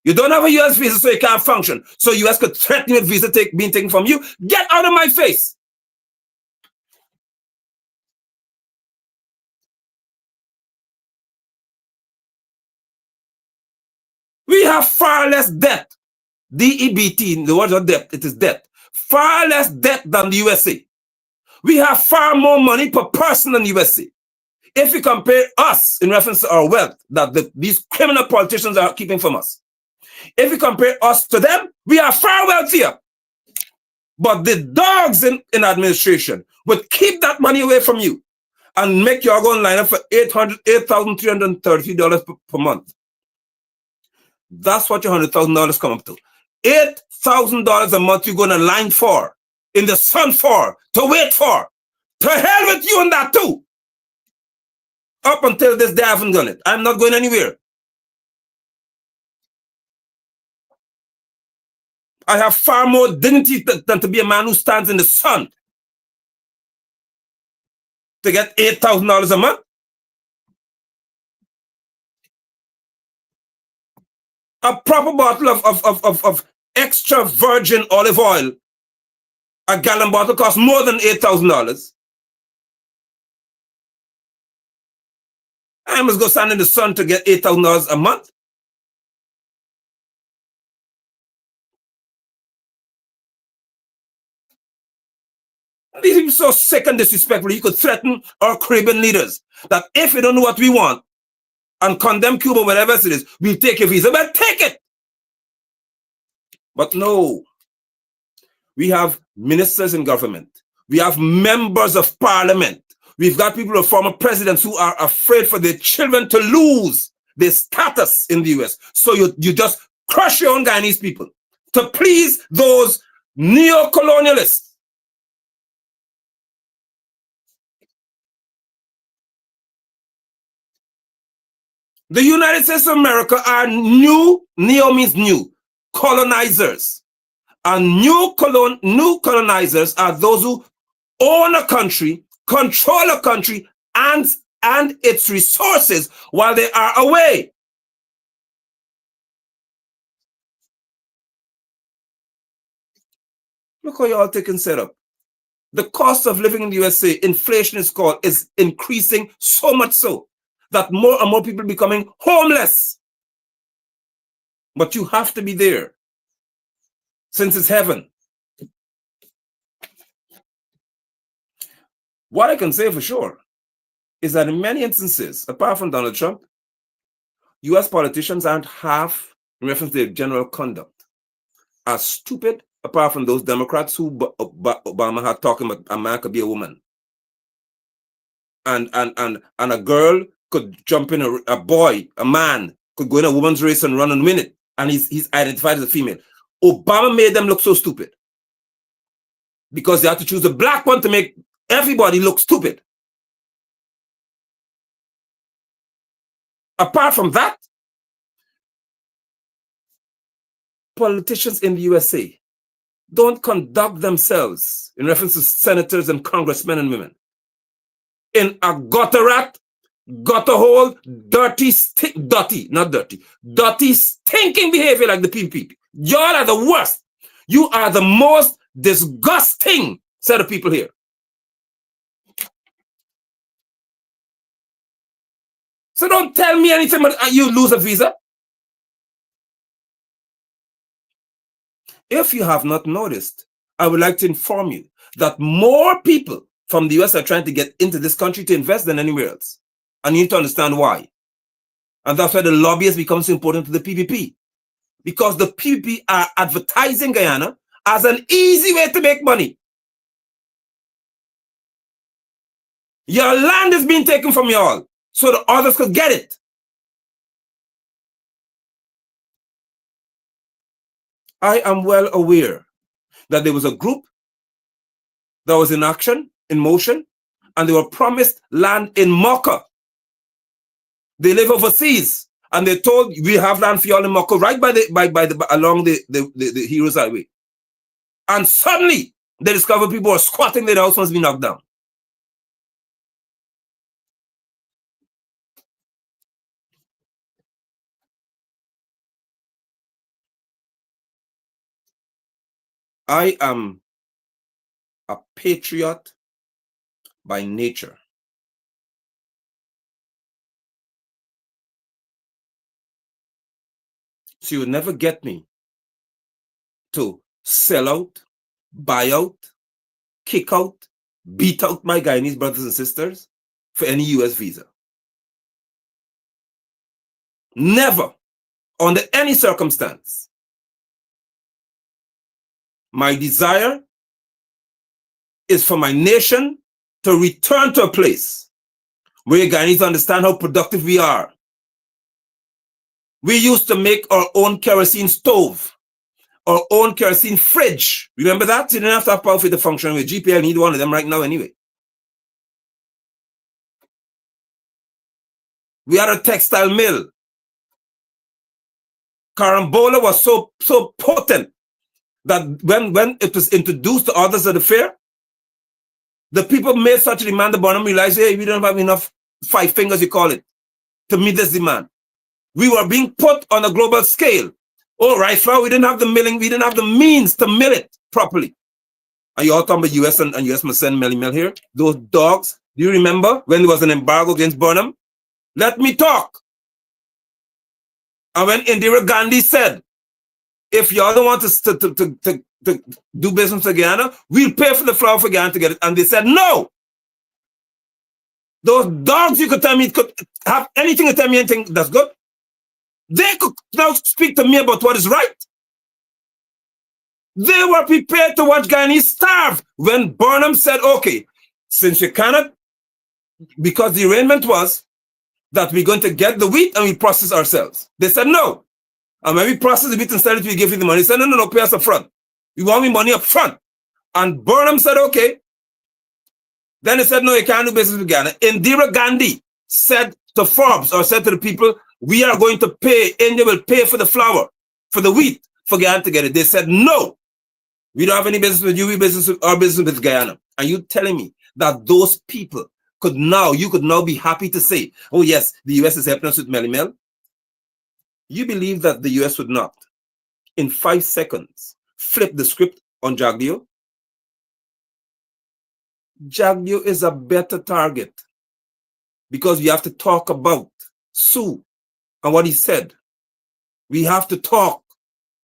You don't have a US visa, so you can't function. So US could threaten you with visa being taken from you. Get out of my face. We have far less debt. DEBT, the word of debt, it is debt. Far less debt than the USA. We have far more money per person than the USA. If you compare us in reference to our wealth that these criminal politicians are keeping from us, if you compare us to them, we are far wealthier. But the dogs in administration would keep that money away from you and make you all go and line up for $8,333 per month. That's what your $100,000 come up to. $8,000 a month you're going to line for, in the sun for, to wait for. To hell with you and that too. Up until this day I haven't done it. I'm not going anywhere. I have far more dignity than to be a man who stands in the sun to get $8,000 a month. A proper bottle of extra virgin olive oil, a gallon bottle, costs more than $8,000. I must go stand in the sun to get $8,000 a month. These people are so sick and disrespectful. You could threaten our Caribbean leaders that if you don't know what we want and condemn Cuba, whatever it is, we'll take your visa. Well, take it. But no. We have ministers in government. We have members of parliament. We've got people who are former presidents who are afraid for their children to lose their status in the US. So you just crush your own Guyanese people to please those neo-colonialists. The United States of America are new, neo means new, colonizers. And new colonizers are those who own a country, control a country, and its resources while they are away. Look how you all taking setup. The cost of living in the USA, inflation is increasing so much so that more and more people are becoming homeless. But you have to be there since it's heaven. What I can say for sure is that in many instances, apart from Donald Trump, US politicians aren't half, in reference to their general conduct, as stupid, apart from those Democrats who Obama had talking about a man could be a woman. And a girl could jump in, a man could go in a woman's race and run and win it. And he's identified as a female. Obama made them look so stupid because they had to choose a black one to make everybody look stupid. Apart from that, politicians in the USA don't conduct themselves, in reference to senators and congressmen and women, in a gutter rat, gutter hole, dirty, stinking behavior like the PPP. Y'all are the worst. You are the most disgusting set of people here. So don't tell me anything about you lose a visa. If you have not noticed, I would like to inform you that more people from the US are trying to get into this country to invest than anywhere else. And you need to understand why. And that's why the lobbyists become so important to the PPP. Because the PPP are advertising Guyana as an easy way to make money. Your land is being taken from y'all so the others could get it. I am well aware that there was a group that was in action, in motion, and they were promised land in Mocha. They live overseas, and they told, we have land for y'all in Mocha, right along the Heroes Highway. And suddenly, they discovered people were squatting there, the house must be knocked down. I am a patriot by nature. So you would never get me to sell out, buy out, kick out, beat out my Guyanese brothers and sisters for any US visa. Never, under any circumstance. My desire is for my nation to return to a place where Guyanese understand how productive we are. We used to make our own kerosene stove, our own kerosene fridge. Remember that? You didn't have to have power for the function with GPL. Need one of them right now anyway. We had a textile mill. Carambola was so potent that when it was introduced to others at the fair, the people made such a demand, the bottom realized, hey, we don't have enough 5 fingers, you call it, to meet this demand. We were being put on a global scale. Oh, rice flour, we didn't have the milling, we didn't have the means to mill it properly. And you all talking about US and US must send Melly Mel here. Those dogs, do you remember when there was an embargo against Burnham? Let me talk. And when Indira Gandhi said, if y'all don't want to do business for Guyana, we'll pay for the flour for Guyana to get it. And they said, no. Those dogs, you could tell me, could have anything to tell me anything that's good. They could now speak to me about what is right. They were prepared to watch Guyanese starve when Burnham said, okay, since you cannot, because the arrangement was that we're going to get the wheat and we process ourselves. They said, no. And when we process the wheat and sell it, we give you the money. They said, no, pay us up front. We want me money up front. And Burnham said, okay. Then they said, no, you can't do business with Guyana. Indira Gandhi said to Forbes, or said to the people, we are going to pay, India will pay for the flour, for the wheat, for Guyana to get it. They said, no, we don't have any business with you, we business with our business with Guyana. And you telling me that those people you could now be happy to say, oh yes, the US is helping us with Melly Mel. You believe that the US would not, in 5 seconds, flip the script on Jagdeo? Jagdeo is a better target because we have to talk about Sue and what he said. We have to talk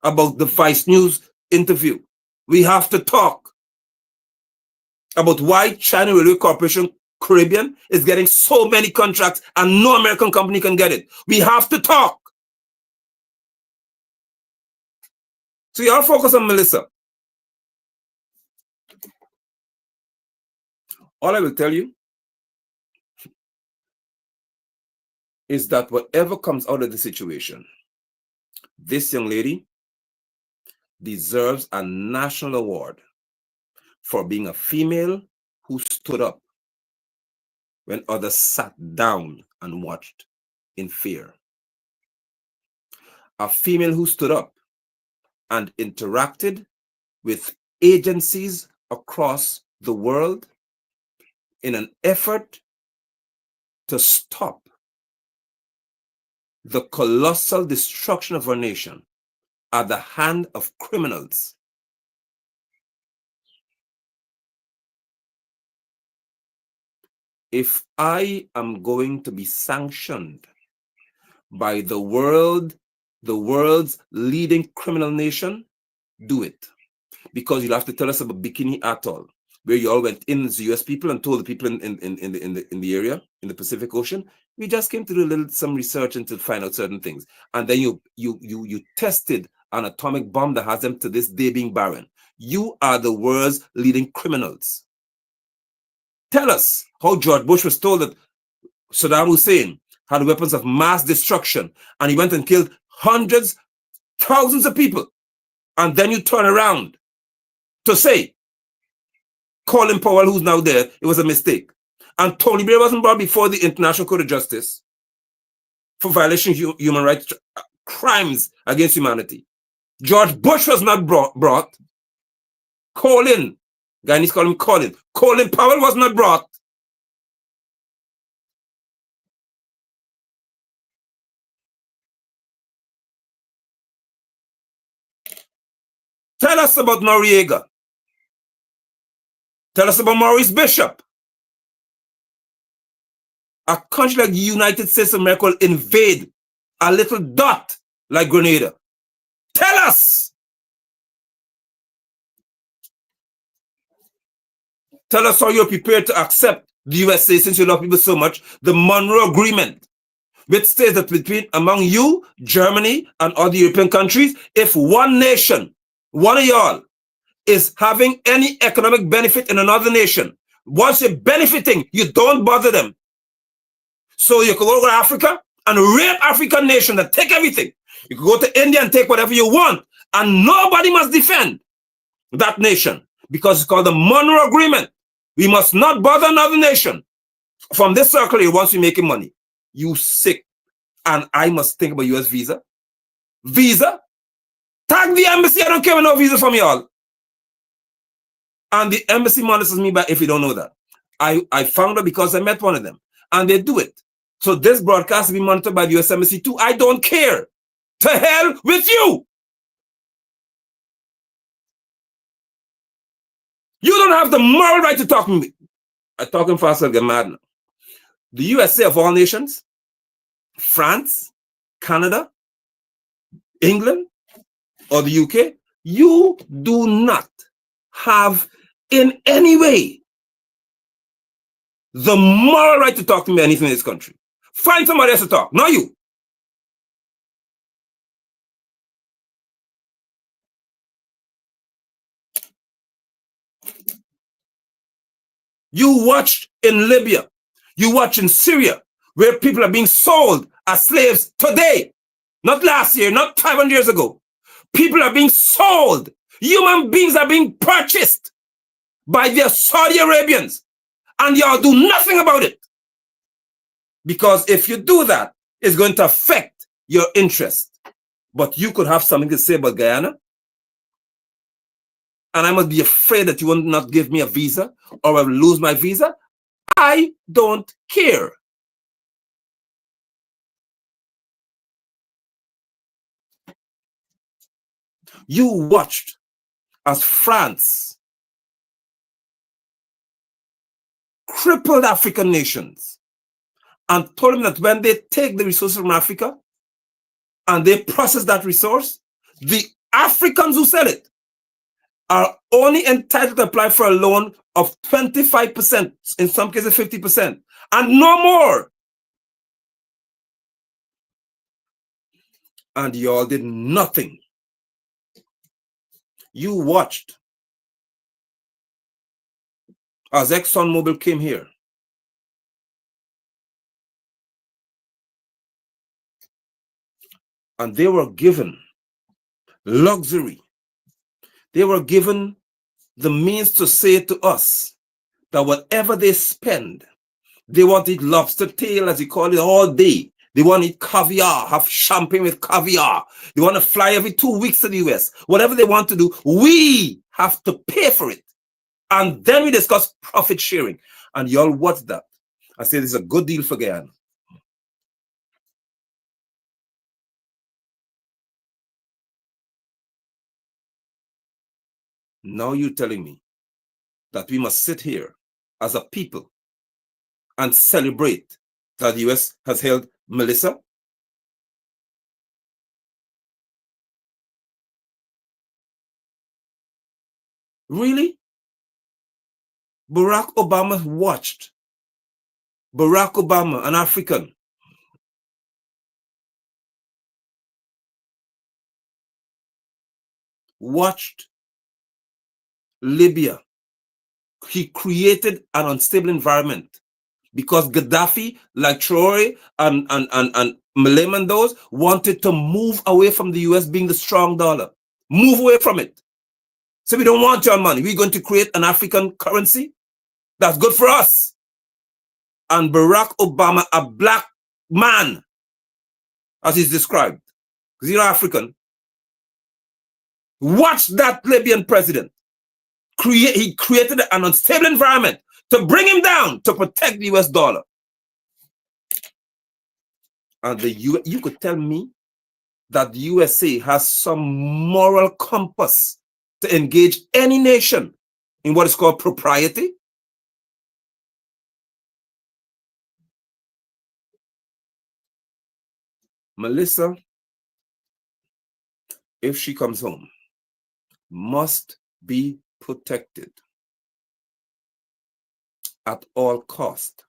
about the Vice News interview. We have to talk about why China Railway Corporation Caribbean is getting so many contracts and no American company can get it. We have to talk. So you all focus on Melissa. All I will tell you is that whatever comes out of the situation, this young lady deserves a national award for being a female who stood up when others sat down and watched in fear. A female who stood up and interacted with agencies across the world in an effort to stop the colossal destruction of our nation at the hand of criminals. If I am going to be sanctioned by the world's leading criminal nation, do it. Because you'll have to tell us about Bikini Atoll, where you all went in as US people and told the people in the area, in the Pacific Ocean, we just came to do some research and to find out certain things. And then you tested an atomic bomb that has them to this day being barren. You are the world's leading criminals. Tell us how George Bush was told that Saddam Hussein had weapons of mass destruction and he went and killed hundreds, thousands of people. And then you turn around to say, Colin Powell, who's now there, it was a mistake. And Tony Blair wasn't brought before the International Court of Justice for violation of human rights, crimes against humanity. George Bush was not brought. Colin, Guyanese call him Colin. Colin Powell was not brought. Tell us about Noriega. Tell us about Maurice Bishop. A country like the United States of America will invade a little dot like Grenada. Tell us. Tell us how you're prepared to accept the USA, since you love people so much, the Monroe Agreement, which states that among you, Germany, and other European countries, if one nation, one of y'all, is having any economic benefit in another nation, once you're benefiting, you don't bother them. So you could go to Africa and rape African nation and take everything. You could go to India and take whatever you want, and nobody must defend that nation because it's called the Monroe Agreement. We must not bother another nation. From this circle here, once you're making money, you sick. And I must think about US visa. Visa? Tag the embassy. I don't care about no visa from y'all. And the embassy monitors me back if you don't know that. I found out because I met one of them. And they do it. So this broadcast will be monitored by the US Embassy too. I don't care. To hell with you. You don't have the moral right to talk to me. I'm talking fast, I'll get mad now. The USA of all nations, France, Canada, England, or the UK, you do not have in any way the moral right to talk to me anything in this country. Find somebody else to talk, not you. You watched in Libya, you watch in Syria, where people are being sold as slaves today, not last year, not 500 years ago. People are being sold. Human beings are being purchased by their Saudi Arabians, and y'all do nothing about it. Because if you do that, it's going to affect your interest. But you could have something to say about Guyana, and I must be afraid that you will not give me a visa or I will lose my visa. I don't care. You watched as France crippled African nations and told them that when they take the resources from Africa and they process that resource, the Africans who sell it are only entitled to apply for a loan of 25%, in some cases 50%, and no more. And y'all did nothing. You watched as ExxonMobil came here. And they were given luxury. They were given the means to say to us that whatever they spend, they want to eat lobster tail, as you call it, all day. They want to eat caviar, have champagne with caviar. They want to fly every 2 weeks to the US. Whatever they want to do, we have to pay for it. And then we discuss profit sharing. And y'all watch that. I say this is a good deal for Guyana. Now you're telling me that we must sit here as a people and celebrate that the US has held Melissa? Really? Barack Obama watched. Barack Obama, an African, watched Libya. He created an unstable environment because Gaddafi, like Traore and Melly Mel, those wanted to move away from the US being the strong dollar. Move away from it. So we don't want your money. We're going to create an African currency that's good for us. And Barack Obama, a black man, as he's described, because you're African, watch that Libyan president. He created an unstable environment to bring him down to protect the US dollar. And you could tell me that the USA has some moral compass to engage any nation in what is called propriety? Melissa, if she comes home, must be protected at all cost.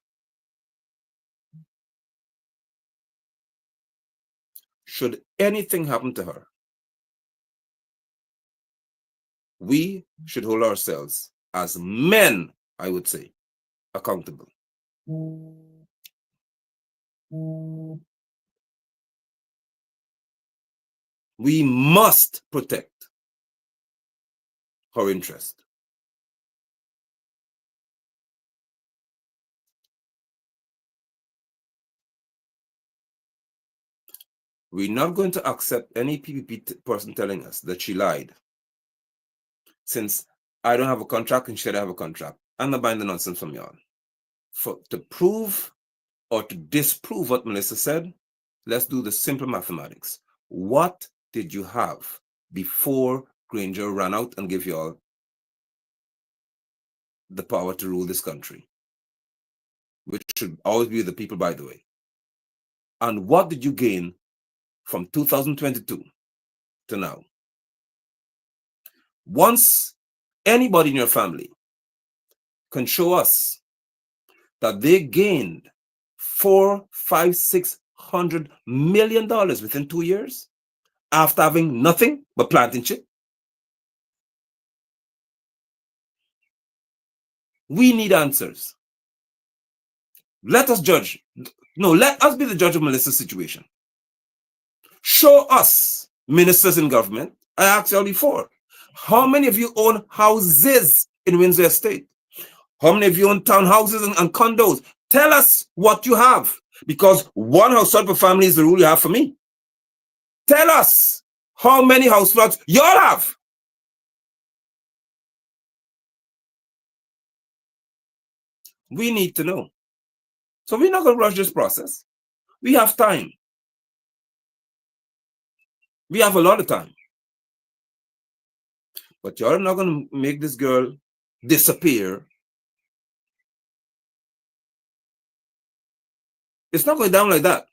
Should anything happen to her, we should hold ourselves as men, I would say, accountable. We must protect her interest. We're not going to accept any PPP person telling us that she lied. Since I don't have a contract and she doesn't have a contract, I'm not buying the nonsense from y'all. To prove or to disprove what Melissa said, let's do the simple mathematics. What did you have before Granger ran out and gave y'all the power to rule this country? Which should always be the people, by the way. And what did you gain from 2022 to now? Once anybody in your family can show us that they gained $400, $500, $600 million within 2 years after having nothing but planting chip, we need answers. Let us judge. No, let us be the judge of Melissa's situation. Show us, ministers in government. I asked you all before, how many of you own houses in Windsor Estate? How many of you own townhouses and condos? Tell us what you have, because one house sold per family is the rule you have for me. Tell us how many house plots y'all have. We need to know. So we're not going to rush this process. We have time. We have a lot of time. But you're not going to make this girl disappear. It's not going down like that.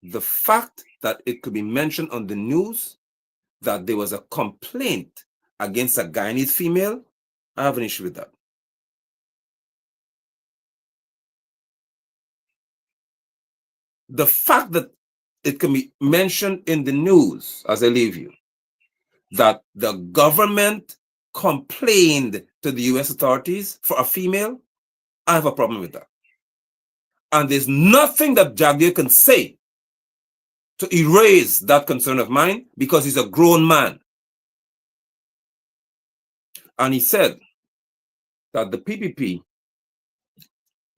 The fact that it could be mentioned on the news that there was a complaint against a Guyanese female, I have an issue with that. The fact that it can be mentioned in the news, as I leave you, that the government complained to the US authorities for a female, I have a problem with that. And there's nothing that Jagdeo can say to erase that concern of mine because he's a grown man. And he said that the PPP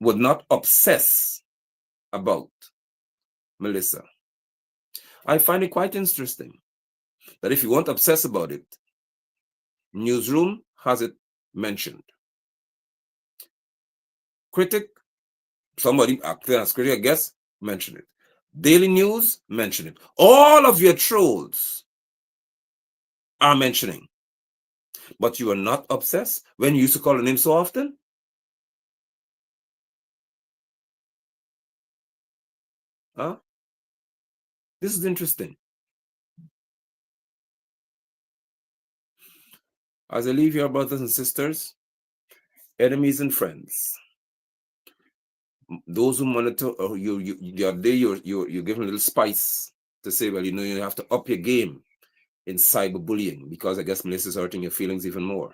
would not obsess about Melissa. I find it quite interesting that if you want to obsess about it, Newsroom has it mentioned. Critic, somebody acting as critic, I guess, mentioned it. Daily News, mentioned it. All of your trolls are mentioning. But you are not obsessed when you used to call her name so often? Huh? This is interesting. As I leave here, brothers and sisters, enemies and friends, those who monitor, or you're giving a little spice to say, well, you have to up your game in cyberbullying because I guess Melissa's hurting your feelings even more.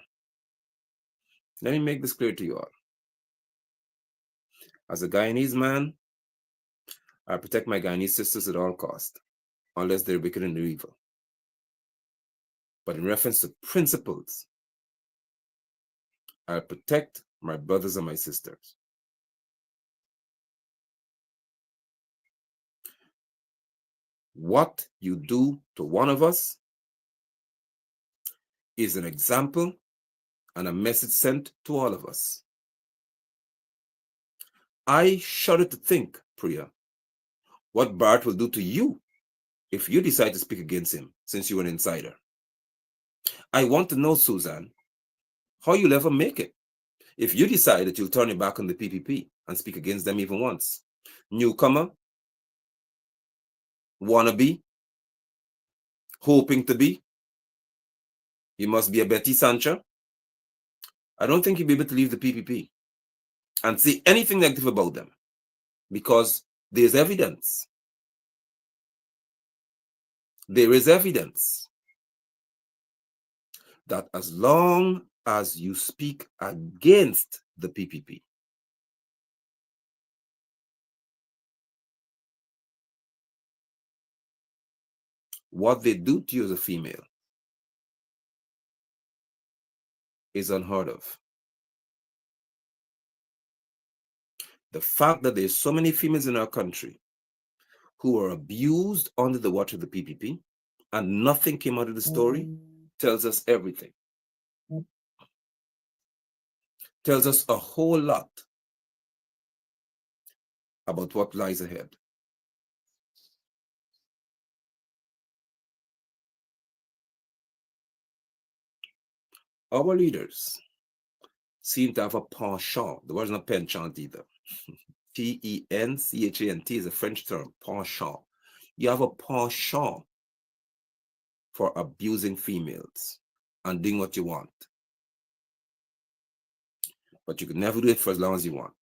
Let me make this clear to you all. As a Guyanese man, I protect my Guyanese sisters at all costs, unless they're wicked and evil. But in reference to principles, I protect my brothers and my sisters. What you do to one of us is an example and a message sent to all of us. I shudder to think, Priya, what Bart will do to you if you decide to speak against him, since you're an insider. I want to know, Susan, how you'll ever make it if you decide that you'll turn your back on the PPP and speak against them even once. Newcomer, wannabe, hoping to be, you must be a Betty Sancha. I don't think you'll be able to leave the PPP and say anything negative about them because there's evidence. There is evidence that as long as you speak against the PPP, what they do to you as a female is unheard of. The fact that there's so many females in our country who are abused under the watch of the PPP and nothing came out of the story tells us everything. Tells us a whole lot about what lies ahead. Our leaders seem to have a penchant. The word's not penchant either. Penchant is a French term, penchant. You have a penchant for abusing females and doing what you want. But you can never do it for as long as you want.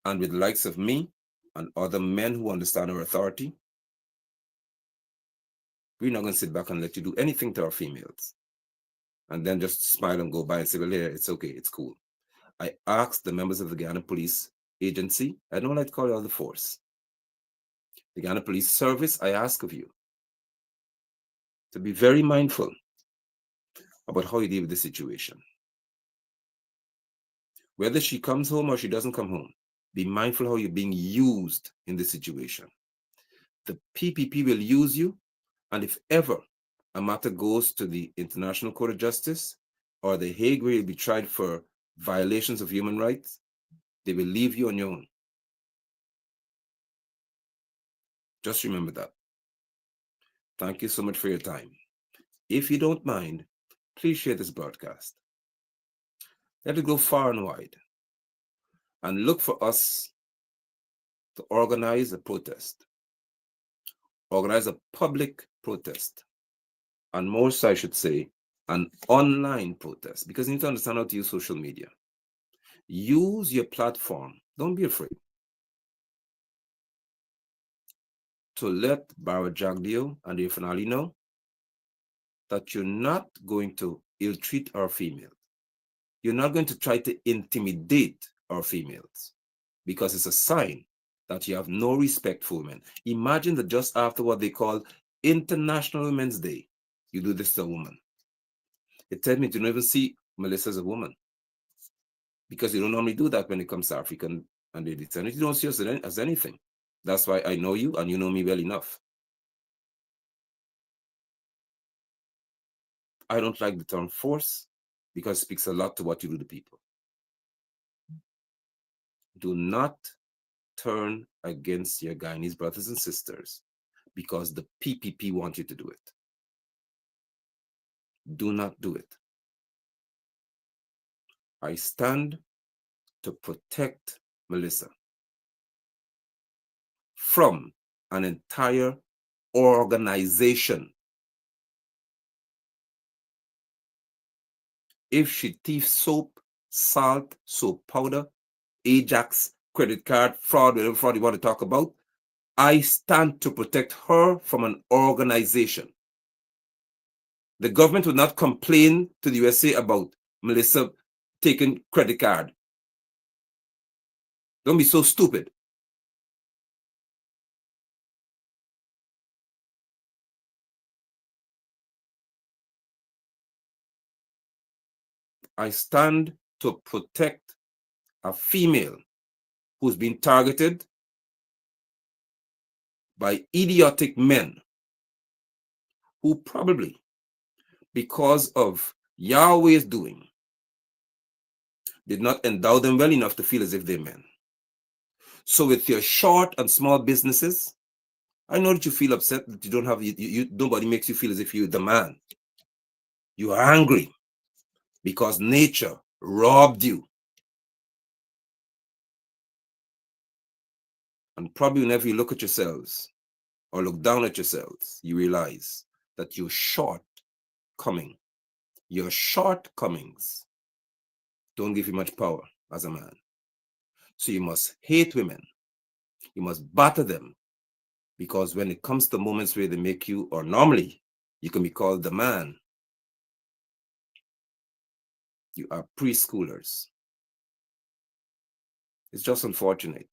And with the likes of me and other men who understand our authority, we're not going to sit back and let you do anything to our females and then just smile and go by and say, well, yeah, it's okay, it's cool. I asked the members of the Guyana Police Agency, I don't like to call it all the force, the Guyana Police Service, I ask of you to be very mindful about how you deal with the situation. Whether she comes home or she doesn't come home, be mindful how you're being used in this situation. The PPP will use you And if ever a matter goes to the International Court of Justice or the Hague, where you'll be tried for violations of human rights, they will leave you on your own. Just remember that. Thank you so much for your time. If you don't mind, please share this broadcast. Let it go far and wide. And look for us to organize a protest. Organize a public protest. And more so, I should say, an online protest. Because you need to understand how to use social media. Use your platform. Don't be afraid to let Barra Jagdeo and the finale know that you're not going to ill-treat our females. You're not going to try to intimidate our females, because it's a sign that you have no respect for women. Imagine that just after what they call International Women's Day, you do this to a woman. It tells me to not even see Melissa as a woman, because you don't normally do that when it comes to African and their descendants. You don't see us as anything. That's why I know you and you know me well enough. I don't like the term force because it speaks a lot to what you do to people. Do not turn against your Guyanese brothers and sisters because the PPP want you to do it. Do not do it. I stand to protect Melissa from an entire organization. If she thieves soap, salt, soap powder, Ajax, credit card, fraud, whatever fraud you want to talk about, I stand to protect her from an organization. The government would not complain to the USA about Melissa taking credit card. Don't be so stupid. I stand to protect a female who's been targeted by idiotic men who probably, because of Yahweh's doing, did not endow them well enough to feel as if they're men. So with your short and small businesses, I know that you feel upset that you don't have, nobody makes you feel as if you're the man. You are angry because nature robbed you. And probably whenever you look at yourselves or look down at yourselves, you realize that you're shortcoming. Your shortcomings don't give you much power as a man. So you must hate women. You must batter them, because when it comes to moments where they make you, or normally you can be called the man, you are preschoolers. It's just unfortunate.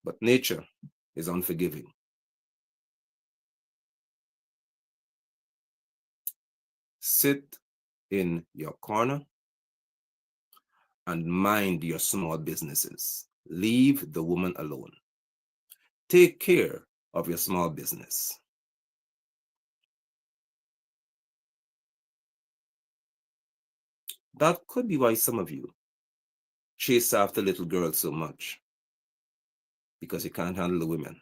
But nature is unforgiving. Sit in your corner and mind your small businesses. Leave the woman alone. Take care of your small business. That could be why some of you chase after little girls so much, because you can't handle the women.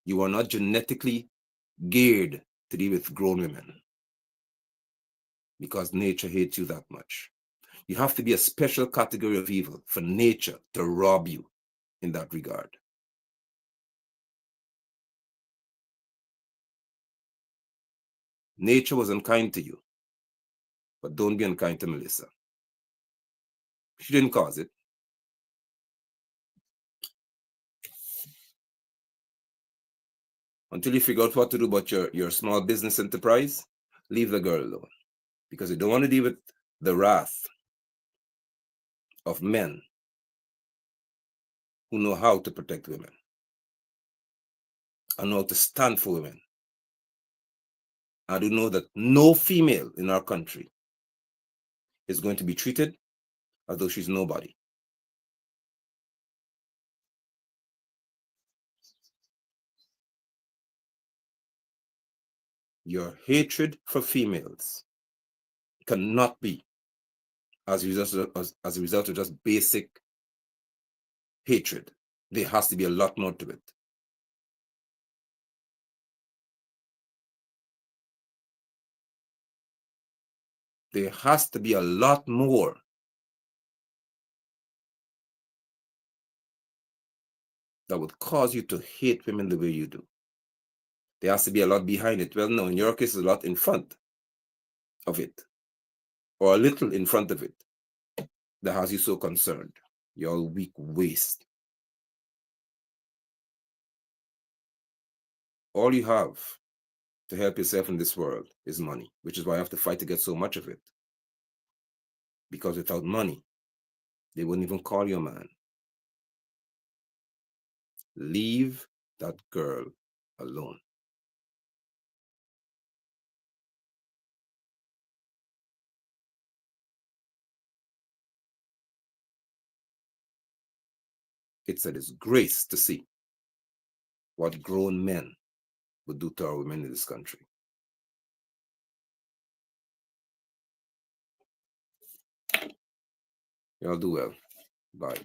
You are not genetically geared to deal with grown women because nature hates you that much. You have to be a special category of evil for nature to rob you in that regard. Nature was unkind to you, but don't be unkind to Melissa. She didn't cause it. Until you figure out what to do about your small business enterprise, leave the girl alone, because you don't want to deal with the wrath of men who know how to protect women and know how to stand for women. And who know that no female in our country is going to be treated as though she's nobody. Your hatred for females cannot be as a result of just basic hatred. There has to be a lot more to it. There has to be a lot more that would cause you to hate women the way you do. There has to be a lot behind it. Well, no, in your case, a lot in front of it, or a little in front of it, that has you so concerned. You're weak waste. All you have to help yourself in this world is money, which is why I have to fight to get so much of it. Because without money, they wouldn't even call you a man. Leave that girl alone. It's a disgrace to see what grown men would do to our women in this country. Y'all do well. Bye.